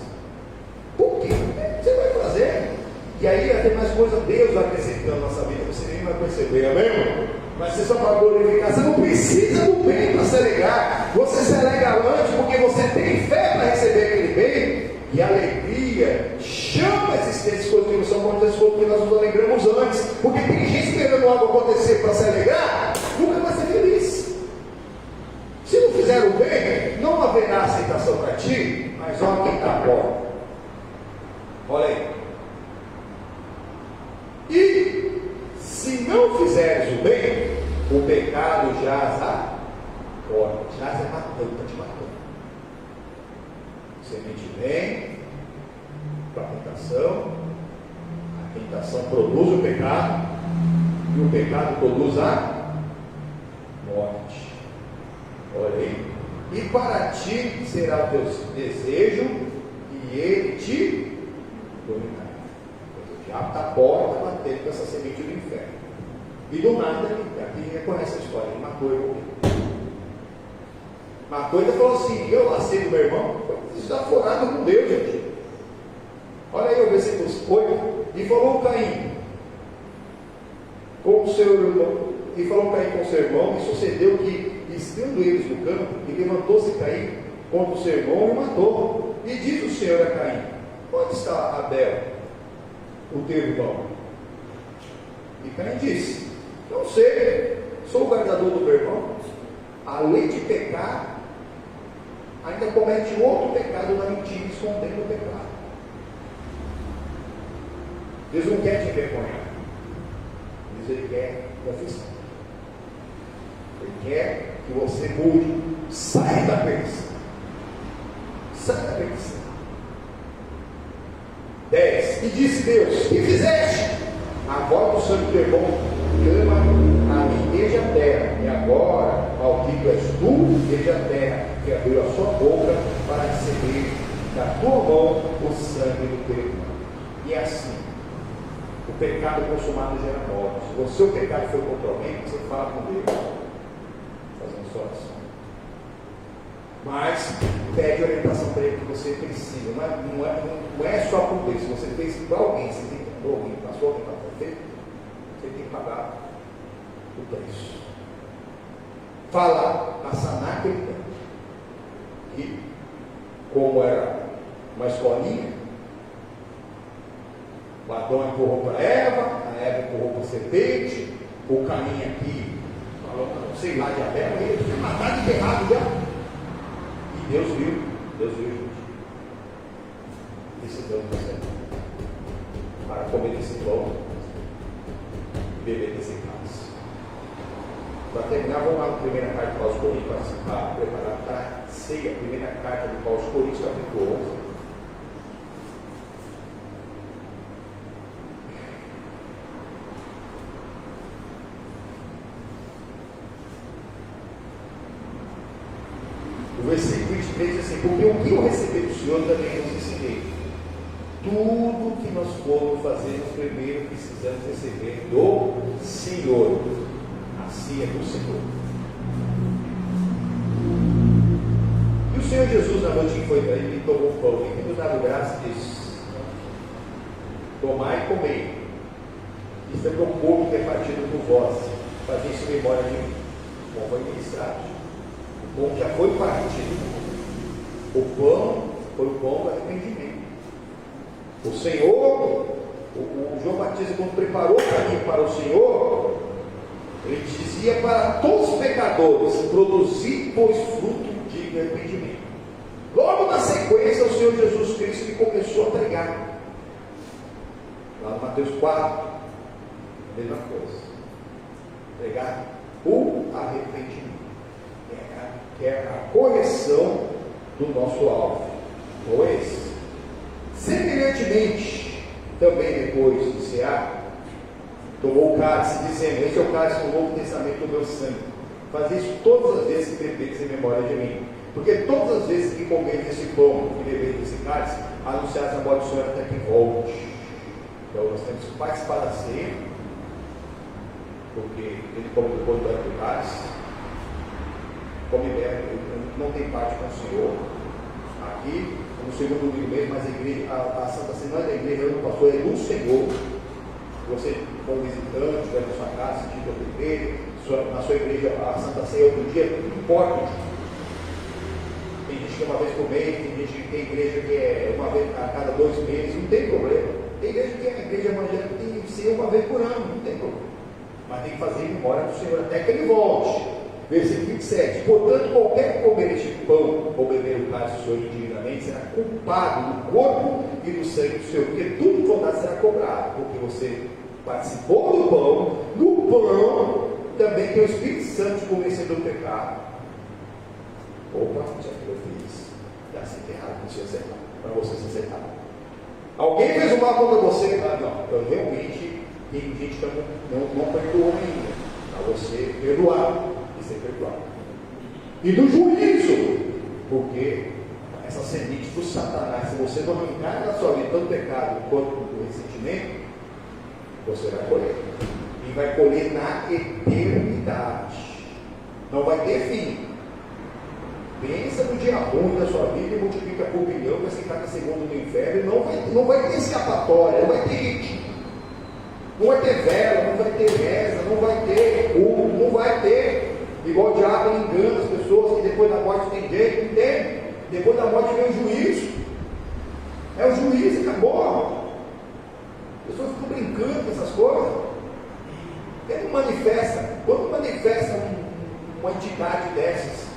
Por quê? Você vai fazer, e aí vai ter mais coisa, Deus vai acrescentando na nossa vida, você nem vai perceber, amém? Mas você só vai glorificar. Você não precisa do bem para se alegrar. Você se alegra antes porque você tem fé para receber aquele bem. E a alegria chama a existência de coisas que não são coisas que nós nos alegramos antes. Porque tem gente esperando algo acontecer para se alegrar, nunca vai ser feliz. Se não fizer o bem, não haverá aceitação para ti. Mas olha quem está bom. Olha aí. E se não fizeres o bem, o pecado jaz a porta. Jaz é matando, está te matando. Semente vem para a tentação. a tentação produz o pecado, e o pecado produz a morte. Olha aí. E para ti será o teu desejo, e ele te dominará. O diabo está à porta batendo com essa semente do inferno. E do nada, aqui reconhece a história, ele matou ele. Matou ele e falou assim: eu lacei do meu irmão, desaforado com Deus, gente. Olha aí o versículo 8. E falou Caim com o seu irmão, e seu irmão, e sucedeu que, estando eles no campo, e levantou-se Caim contra o seu irmão e o matou. E diz o Senhor a Caim: onde está Abel, o teu irmão? E Caim disse: não sei, sou o guardador do meu irmão. Além de pecar, ainda comete outro pecado na mentira, escondendo o pecado. Deus não quer te envergonhar, mas Ele quer confissão. Ele quer que você mude, saia da perdição. Saia da perdição. 10. E disse Deus: que fizeste? Agora o sangue do teu irmão clama a mim desde a terra, e agora, maldito és tu desde a terra, que abriu a sua boca para receber da tua mão o sangue do teu irmão. E é assim, o pecado consumado gera morte. Se o seu pecado foi contra alguém, você fala com Deus, fazendo sua oração. Mas pede orientação para ele que você precisa. Não é só por Deus. Se você fez para alguém, você tem que alguém, passou alguém para fazer, você tem que pagar o preço. Fala a Sanácrita, que como era uma escolinha, o Adão empurrou para Eva, a Eva empurrou para a serpente, o Caim aqui falou, sei lá, de Abel, ele foi matar de errado dela. E Deus viu, gente. Esse Deus você para comer desse pão e beber desse cálice. Para terminar, vamos lá na primeira carta de Paulo aos Coríntios, para preparar para a ceia, a primeira carta de Paulo aos Coríntios, capítulo 11. O versículo 23 diz assim: porque o que eu recebi do Senhor também nos ensinei. Tudo que nós formos fazer, nós primeiro precisamos receber do Senhor. Assim é do Senhor. E o Senhor Jesus, na noite que foi para ele, tomou o pão, e tendo dado graça, disse: tomai e comei. Isto é meu corpo que é partido por vós. Fazei isso em memória de mim. Bom, foi ministrado. O pão já foi partido. O pão foi o pão do arrependimento. O Senhor, o João Batista, quando preparou o caminho para o Senhor, ele dizia para todos os pecadores: produzir, pois, fruto de arrependimento. Logo na sequência, o Senhor Jesus Cristo que começou a pregar. Lá no Mateus 4, a mesma coisa. Pregar o arrependimento. Que é a correção do nosso alvo. Pois, semelhantemente, também depois de cear, tomou o cálice, dizendo: este é o cálice do Novo Testamento do meu sangue. Fazei isso todas as vezes que bebedes em memória de mim. Porque todas as vezes que comeres esse pão e bebedes esse cálice, anunciares a morte do Senhor até que volte. Então nós temos que participar da ceia, porque ele come depois do cálice. Como não tem parte com o Senhor. Aqui, no segundo domingo mesmo, mas a igreja, a Santa Ceia não é da igreja, não pastor, é do Senhor. Você for visitante, estiver na sua casa, sentindo outra igreja, na sua igreja a Santa Ceia outro dia, não importa. Tem gente que é uma vez por mês, tem gente que tem igreja que é uma vez a cada 2 meses, não tem problema. Tem igreja que é a igreja evangélica que tem que ser uma vez por ano, não tem problema. Mas tem que fazer em memória do Senhor até que ele volte. Versículo 27. Portanto, qualquer que comer este pão ou beber o cálice do Senhor indignamente será culpado do corpo e do sangue do Senhor, porque tudo que for dado será cobrado, porque você participou do pão. No pão também tem o Espírito Santo convencedor do pecado. Opa, já que eu fiz, já sei que é errado, deixa eu acertar, para você se acertar. Alguém fez o mal contra você? Ah, não, eu realmente tem gente que não perdoou ainda. Para você perdoar e ser perdoado. E do juízo, porque essa semente do Satanás, se você não arrancar na sua vida tanto pecado quanto o ressentimento, você vai colher. E vai colher na eternidade. Não vai ter fim. Pensa no dia ruim da sua vida e multiplica por bilhão, vai ficar na segunda no inferno, não vai ter escapatória, não vai ter ritmo, não vai ter vela, não vai ter reza, não vai ter culto, não vai ter, igual o diabo engana as pessoas que depois da morte tem jeito, não tem, depois da morte vem o juízo, é o juízo e acabou. As pessoas ficam brincando com essas coisas. Quando manifesta uma entidade dessas,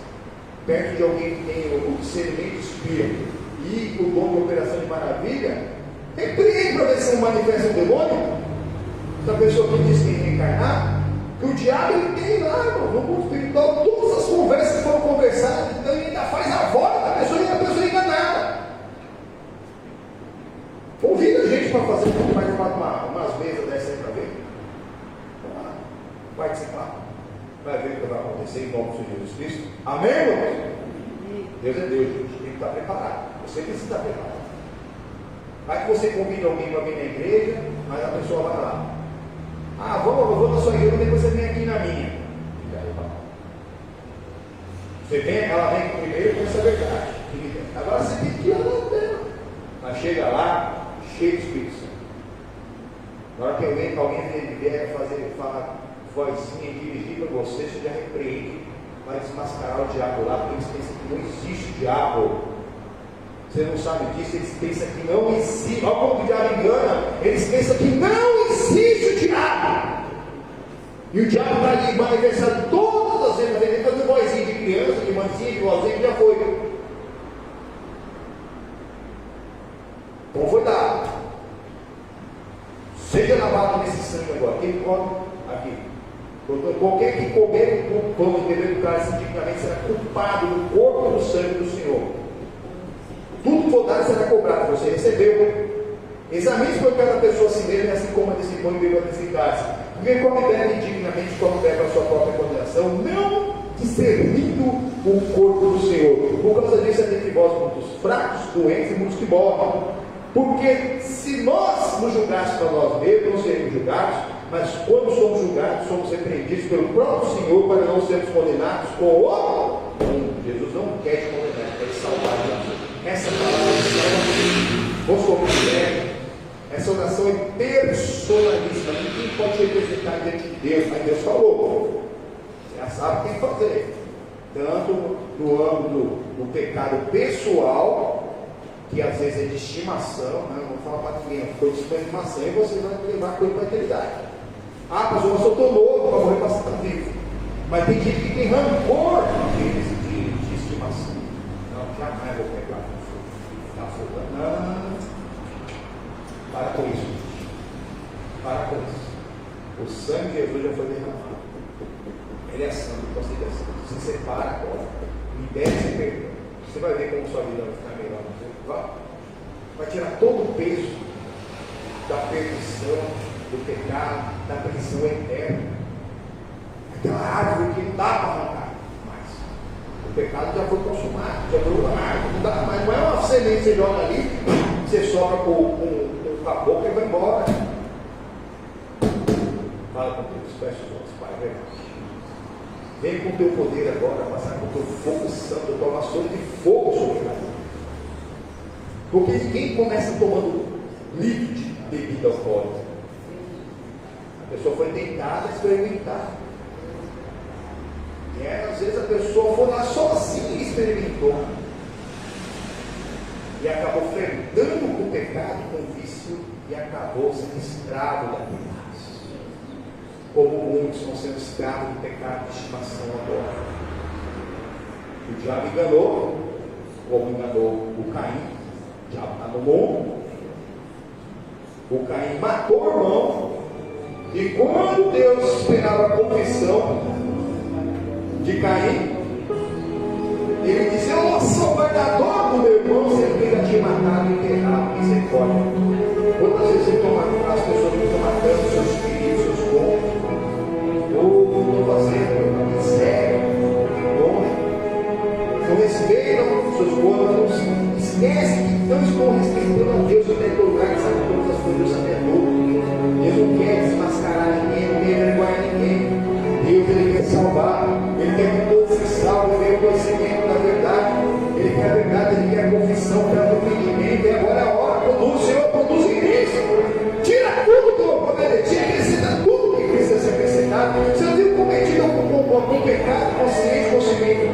perto de alguém que tem o discernimento espírito e o dom de operação de maravilha, repreende para ver se não manifesta um demônio. Essa pessoa que diz que reencarnar, que o diabo ele tem lá, irmão, no mundo espiritual, todas as conversas foram conversadas, então ele ainda faz a voz da pessoa e a pessoa enganada. Convida a gente para fazer umas mesas dessas aí para ver. Participar. Vai ver o que vai acontecer em nome do Senhor Jesus Cristo. Amém, irmão? Deus é Deus, gente. Tem que estar preparado. Você precisa estar preparado. Vai que você convida alguém para vir na igreja, mas a pessoa vai lá. Ah, eu vou na sua igreja, depois você vem aqui na minha. E aí vai. Você vem, ela vem primeiro com essa verdade. Agora você tem que ir lá dela. Mas chega lá, cheio de Espírito Santo. Na hora que alguém vier falar vozinha dirigida para você, você já repreende, vai desmascarar o diabo lá, porque eles pensam que não existe diabo. Você não sabe disso, eles pensam que não existe. Olha como o diabo engana, eles pensam que não existe o diabo. E o diabo está ali manifestando todas as vezes, ele fazendo vozinha de criança, de mansinha, de vozinha, que já foi. Então foi dado. Seja lavado nesse sangue agora. Quem come aqui? Qualquer que comer o pão e beber do cálice indignamente será culpado do corpo e do sangue do Senhor. Tudo que for dado será cobrado. Você recebeu. Examine por cada pessoa a si mesma, assim como desse pão e beba desse cálice. Porque come e bebe indignamente, come e bebe a sua própria condenação, não discernindo o corpo do Senhor. Por causa disso é dentre vós muitos fracos, doentes e muitos que morrem. Porque se nós nos julgássemos para nós mesmos, não seríamos julgados, mas quando somos julgados, somos repreendidos pelo próprio Senhor para não sermos condenados com o mundo. Jesus não quer te condenar, quer te salvar. Essa palavra vamos compreender. Essa oração é personalista. Ninguém pode te representar diante de Deus, mas Deus falou. Você já sabe o que tem que fazer. Tanto no âmbito do pecado pessoal, que às vezes é de estimação, né? Vamos falar para a criança, foi de estimação e você vai levar coisa para a eternidade. Ah, pastor, mas eu estou novo para morrer para estar vivo. Mas tem gente que tem rancor de estimação. Não, jamais vou pegar com fogo. Está afogando. Não. Para com isso. Para com isso. O sangue de Jesus já foi derramado. Ele é santo, então você é santo. Se separa agora. Libere esse perdão. Você vai ver como sua vida vai ficar melhor. Vai tirar todo o peso da perdição, do pecado, da prisão eterna. Aquela árvore que não dá para arrancar mais. O pecado já foi consumado, já foi uma árvore, não dá mais. Não é uma semente que você joga ali, você sopra com a boca e vai embora. Fala com Deus, fecha os olhos, Pai, vem com o teu poder agora, passar com o teu fogo santo, tua vassoura de fogo sobre a casa. Porque ninguém começa tomando litro de bebida alcoólica. A pessoa foi tentada a experimentar. E às vezes a pessoa foi lá sozinha e experimentou. E acabou flertando com o pecado, com o vício, e acabou sendo escravo da pecado. Como muitos estão sendo escravos do pecado de estimação agora. O diabo enganou, como enganou o Caim. O diabo está no mundo. O Caim matou o irmão. E quando Deus esperava a confissão de Caim, ele disse: eu sou o guardador do meu irmão, se ele já tinha matado e enterrado, misericórdia. erros, seus cônjuges, esquece que não estão respeitando a Deus em primeiro lugar, que sabe todas as coisas, Deus sabe tudo. Deus não quer desmascarar ninguém, não quer vergonhar ninguém. Deus, Ele quer salvar, Ele quer que todos se salvem, Ele quer o conhecimento da verdade, Ele quer a verdade, Ele quer a confissão, quer o arrependimento, e agora é a hora, produz, Senhor, produz em isso. Tira tudo que eu prometi, acrescenta tudo que precisa ser acrescentado. Se eu tenho cometido algum pecado, conscientemente,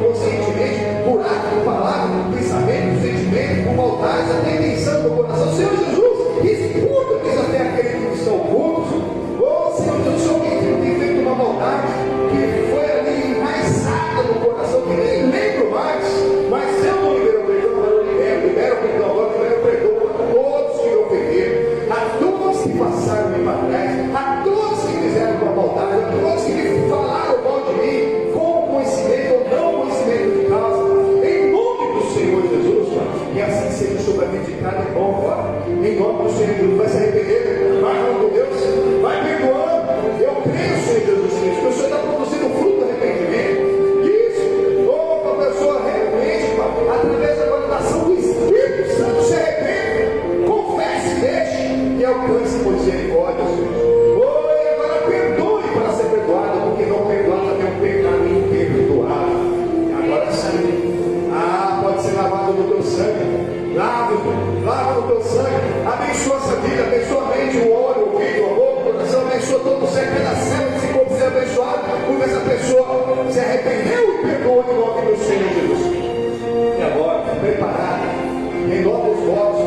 por ato, por palavra, por pensamento, por sentimento, por maldade, até intenção do coração, Senhor Jesus, expurga-nos até aqueles que estão ocultos. Oh, Senhor Jesus, se alguém tem feito uma maldade, que foi ali enraizada no coração, que nem lembro mais, mas se eu não libero o perdão, agora eu libero o perdão, agora eu libero o perdão a todos que me ofenderam, a todos que passaram para trás, a todos que fizeram uma maldade, a todos que me falaram mal de mim, com conhecimento ou não conhecimento de causa, em nome do Senhor Jesus, e assim seja sobre a vida de cada irmão agora, em nome do Senhor Jesus, vai se arrepender, vai amando Deus, vai perdoando. Eu creio, Senhor Jesus Cristo, que o Senhor está produzindo fruto do arrependimento. Isso, a pessoa realmente, através da validação do Espírito Santo, se arrepende, confesse, deixe e alcance por misericórdia, Senhor. E agora perdoe para ser perdoado, porque não perdoar também é um pecado imperdoável. E agora sim, pode ser lavado no teu sangue, lava no teu sangue, abençoa essa vida, abençoa a mente, o olho, o ouvido, a boca, o coração, abençoa todo o ser, cada célula desse corpo ser abençoado, porque essa pessoa se arrependeu e perdoou em nome do Senhor Jesus. E agora, preparado, em nome dos votos,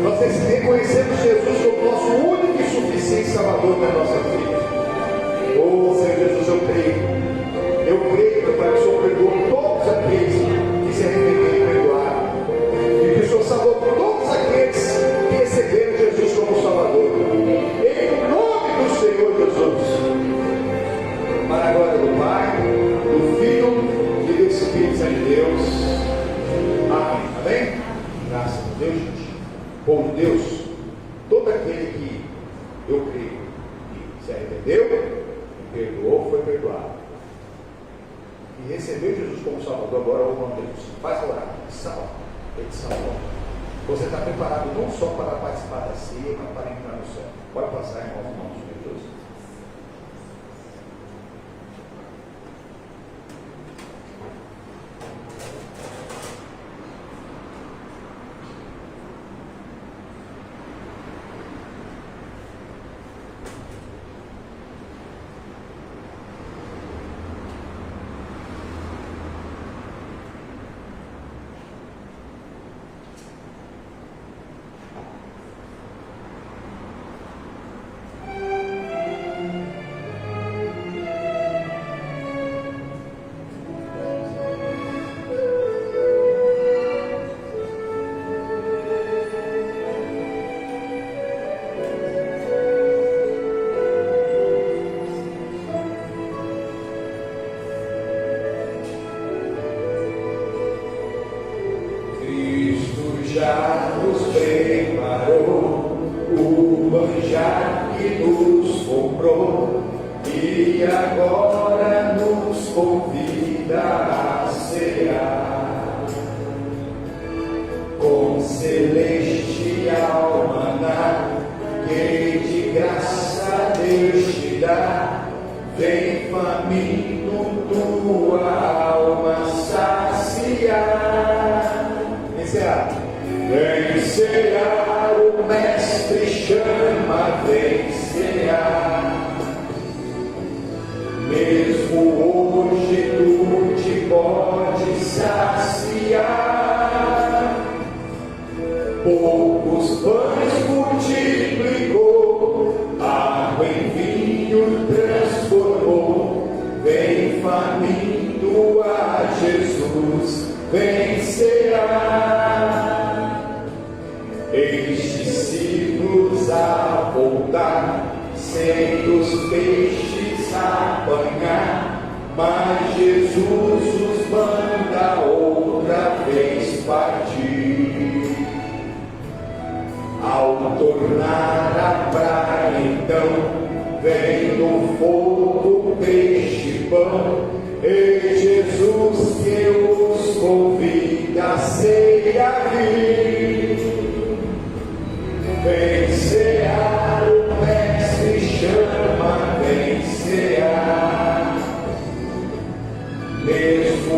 nós reconhecemos Jesus como nosso único e suficiente Salvador da nossa vida. Oh, Senhor Jesus, eu creio, meu Pai, que o Senhor perdoou todos aqueles que se arrependeram e perdoaram, e que o Senhor salvou todos aqueles que receberam Jesus como Salvador. Em nome do Senhor Jesus, para a glória do Pai, do Filho e do Espírito Santo de Deus. Amém. Amém? Graças a Deus, gente. Por Deus, todo aquele que eu creio que se arrependeu, perdoou, foi perdoado. E recebeu Jesus como Salvador, agora o nome dele. Faz orar, salva, ele salva. Você está preparado não só para participar da ceia, mas para entrar no céu. Pode passar, irmãos, em nome de Jesus. Já nos preparou o manjar que nos comprou e agora nos convida a cear com celestial maná que de graça Deus te dá. Vem faminto tua alma saciar. Vem cear, o Mestre chama, vem cear. Mesmo hoje tu te pode saciar. Poucos pães multiplicou, água em vinho transformou. Vem faminto a Jesus, vem cear. Eis discípulos a voltar, sem os peixes apanhar, mas Jesus os manda outra vez partir. Ao tornar a praia então, vem do fogo peixe e pão, e Jesus que os convida a vir. Vencerá, o mestre chama, vencerá. Mesmo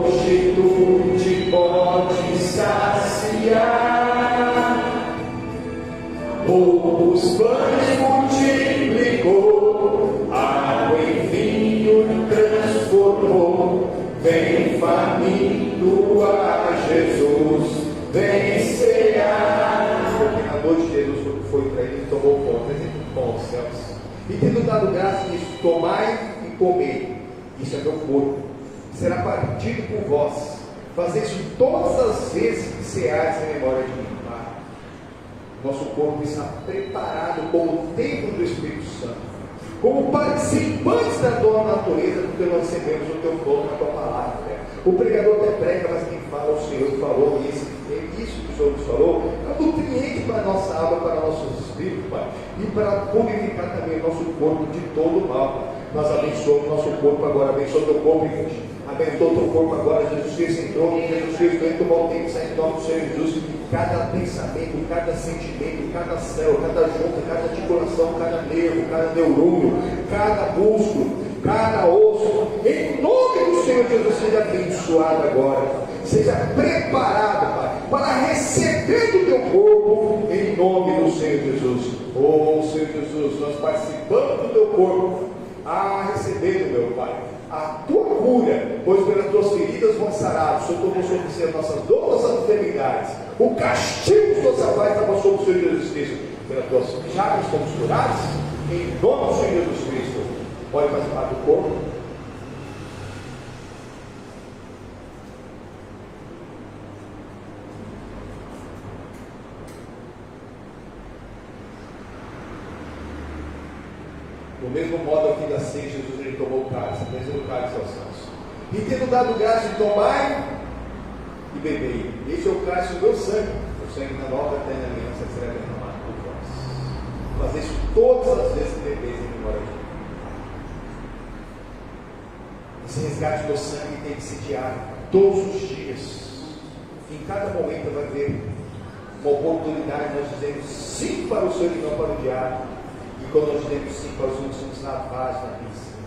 hoje tu te pode saciar. Poucos pães multiplicou, água em vinho transformou. Vem faminto a Jesus, vencerá. Porque na noite Jesus foi para ele, tomou pão, pão aos céus. E tendo dado graça nisso, tomai e comei. Isso é meu corpo, será partido por vós. Fazer isso todas as vezes que ceais em memória de mim. Nosso corpo está preparado como o templo do Espírito Santo, como participantes da tua natureza, porque nós recebemos o teu pão na tua palavra. O pregador até prega, mas quem fala o Senhor falou, e isso que o Senhor nos falou, é um nutriente para a nossa alma, para nossos espíritos, Pai, e para purificar também o nosso corpo de todo mal. Nós abençoamos o nosso corpo agora, abençoa o teu corpo, irmãos. Abençoa o teu corpo agora. Jesus Cristo entrou, Jesus Cristo entrou, tomou o tempo, sai em nome do Senhor Jesus. Cada pensamento, cada sentimento, cada célula, cada junta, cada articulação, cada nervo, cada neurônio, cada músculo, cada osso, em nome do Senhor Jesus, seja abençoado agora, seja preparado, Pai, para receber do teu corpo, em nome do Senhor Jesus. Oh Senhor Jesus, nós participamos do teu corpo, recebendo, meu Pai, a tua cura, pois pelas tuas feridas vão sarados. O Senhor tomou sobre si as nossas dores, nossas enfermidades. O castigo de nossa paz estava sobre o Senhor Jesus Cristo. Pelas tuas chagas fomos curados, em nome do Senhor Jesus Cristo. Pode participar do corpo. Do mesmo modo aqui da ceia, Jesus ele tomou o cálice, apresentou o cálice aos céus. E tendo dado graça de tomai e bebei. Este é o cálice do meu sangue, o sangue da nova eterna aliança que será derramado por vós. Fazer isso todas as vezes que bebeis em memória de mim. Esse resgate do sangue tem que ser diário, todos os dias. Em cada momento vai haver uma oportunidade de nós dizermos sim para o Senhor e não para o diabo. E quando nós dizemos sim para os outros, somos lavados na piscina.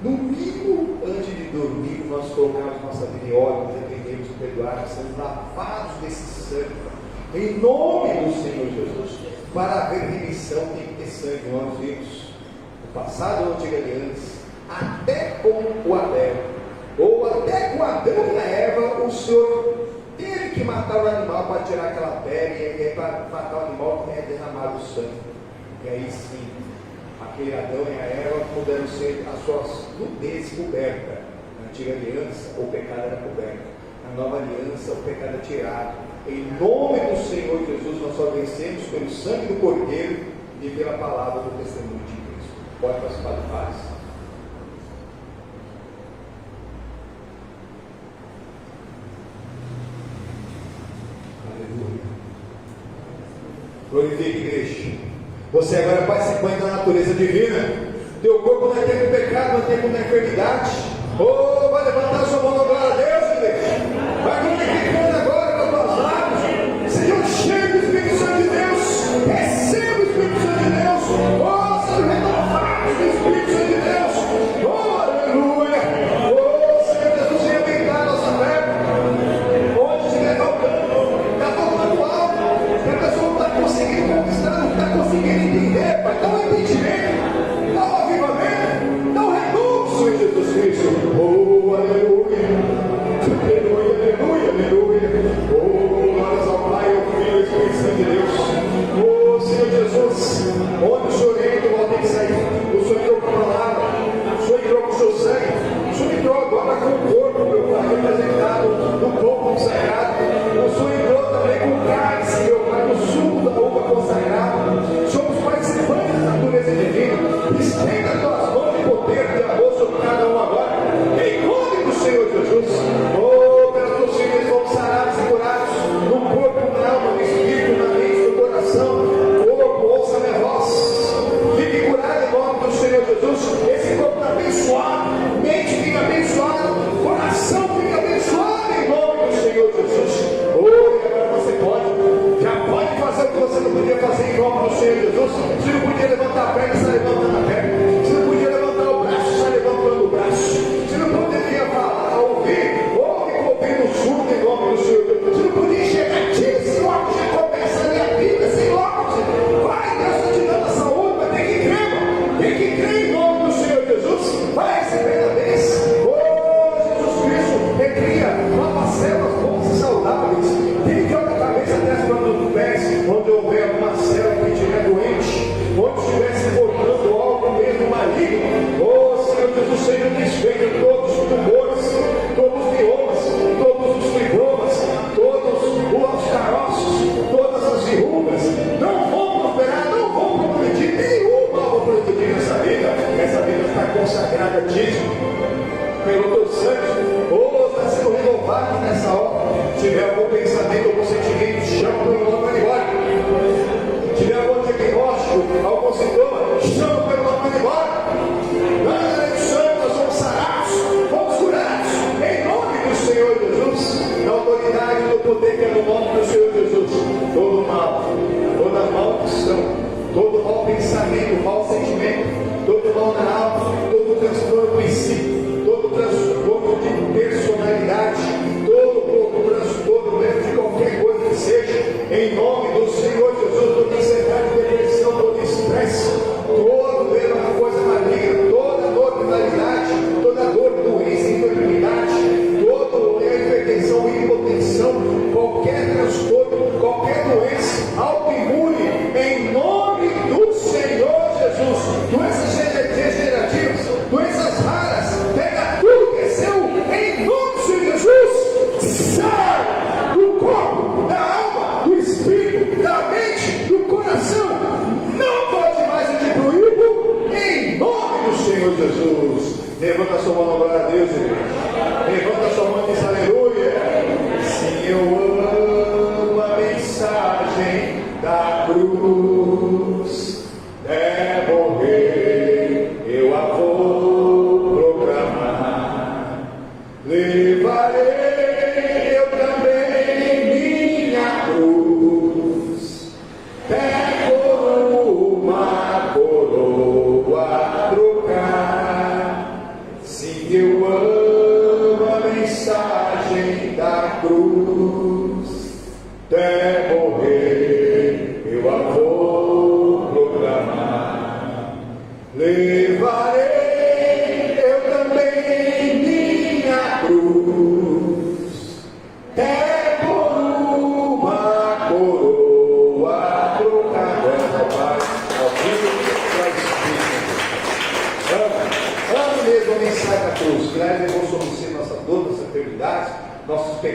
No mínimo, antes de dormir, nós colocamos nossa vida em ordem, nos arrependemos e perdoarmos, somos lavados desse sangue, em nome do Senhor Jesus. Para haver remissão tem que ter sangue. Nós vimos o passado da antiga aliança, até com o Abel, ou até com Adão e a Eva, o Senhor teve que matar o animal para tirar aquela pele, e para matar o animal é derramado o sangue. E aí sim, aquele Adão e a Eva puderam ser as suas nudez coberta. Na antiga aliança, o pecado era coberto. Na nova aliança, o pecado é tirado. Em nome do Senhor Jesus, nós só vencemos pelo sangue do Cordeiro e pela palavra do testemunho de Cristo. Pode participar do paz. Aleluia. Glorifique, igreja. Você agora é participante da natureza divina. Teu corpo não é tempo de pecado, não é tempo de enfermidade. Oh, vai levantar sua mão na glória a Deus, igreja. Vai glorificando agora com as tuas lábios. Sejam cheios do Espírito Santo de Deus. Receba o Espírito Santo de Deus. Oh, sejam renovados do Espírito Santo de Deus. Oh, aleluia. Oh, Senhor Jesus, venha aumentar a nossa fé. Onde estiver faltando, está faltando algo. Que a pessoa não está conseguindo conquistar, não está conseguindo entender, Pai. Dá um entendimento, dá um avivamento, dá um renovo, Senhor Jesus Cristo. Oh, aleluia.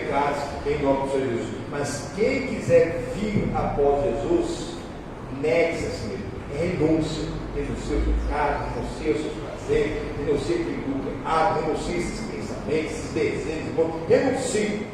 pecados, em nome do Senhor Jesus. Mas quem quiser vir após Jesus, negue-se a si mesmo, renúncia os seus pecados, renuncia os seus prazeres, renuncia aquele grupo errado, renuncia esses pensamentos, esses desejos,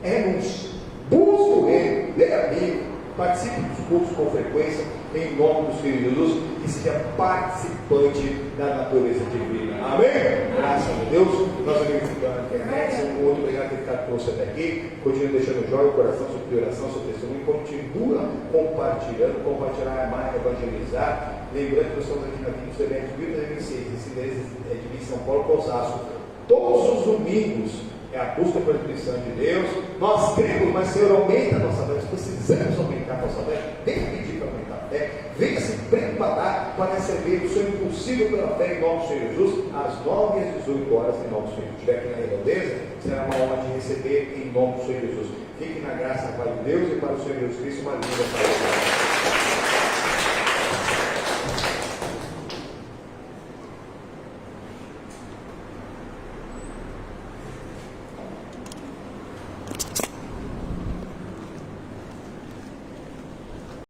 renuncie, busque o reino, dê amigo, participe dos cultos com frequência, em nome do Senhor Jesus, e seja participante da natureza divina. Amém? Graças a Deus. Nós amigos ficando na internet, muito obrigado por ter ficado conosco até aqui. Continue deixando joia o coração, sua oração, seu testemunho. Continua compartilhar mais, evangelizar. Lembrando que nós estamos aqui na Vida dos Eventos 2026, esse endereço é de São Paulo para Osasco. Todos os domingos é a busca pela intuição de Deus. Nós cremos, mas Senhor, aumenta a nossa fé. Nós precisamos aumentar a nossa fé. Tem que pedir para aumentar a fé. Venha se preparar para receber o seu impossível pela fé em nome do Senhor Jesus, às 9 e às 18 horas em nome do Senhor. Se estiver aqui na redondeza, será uma honra de receber em nome do Senhor Jesus. Fique na graça para Deus e para o Senhor Jesus Cristo. Uma linda saúde.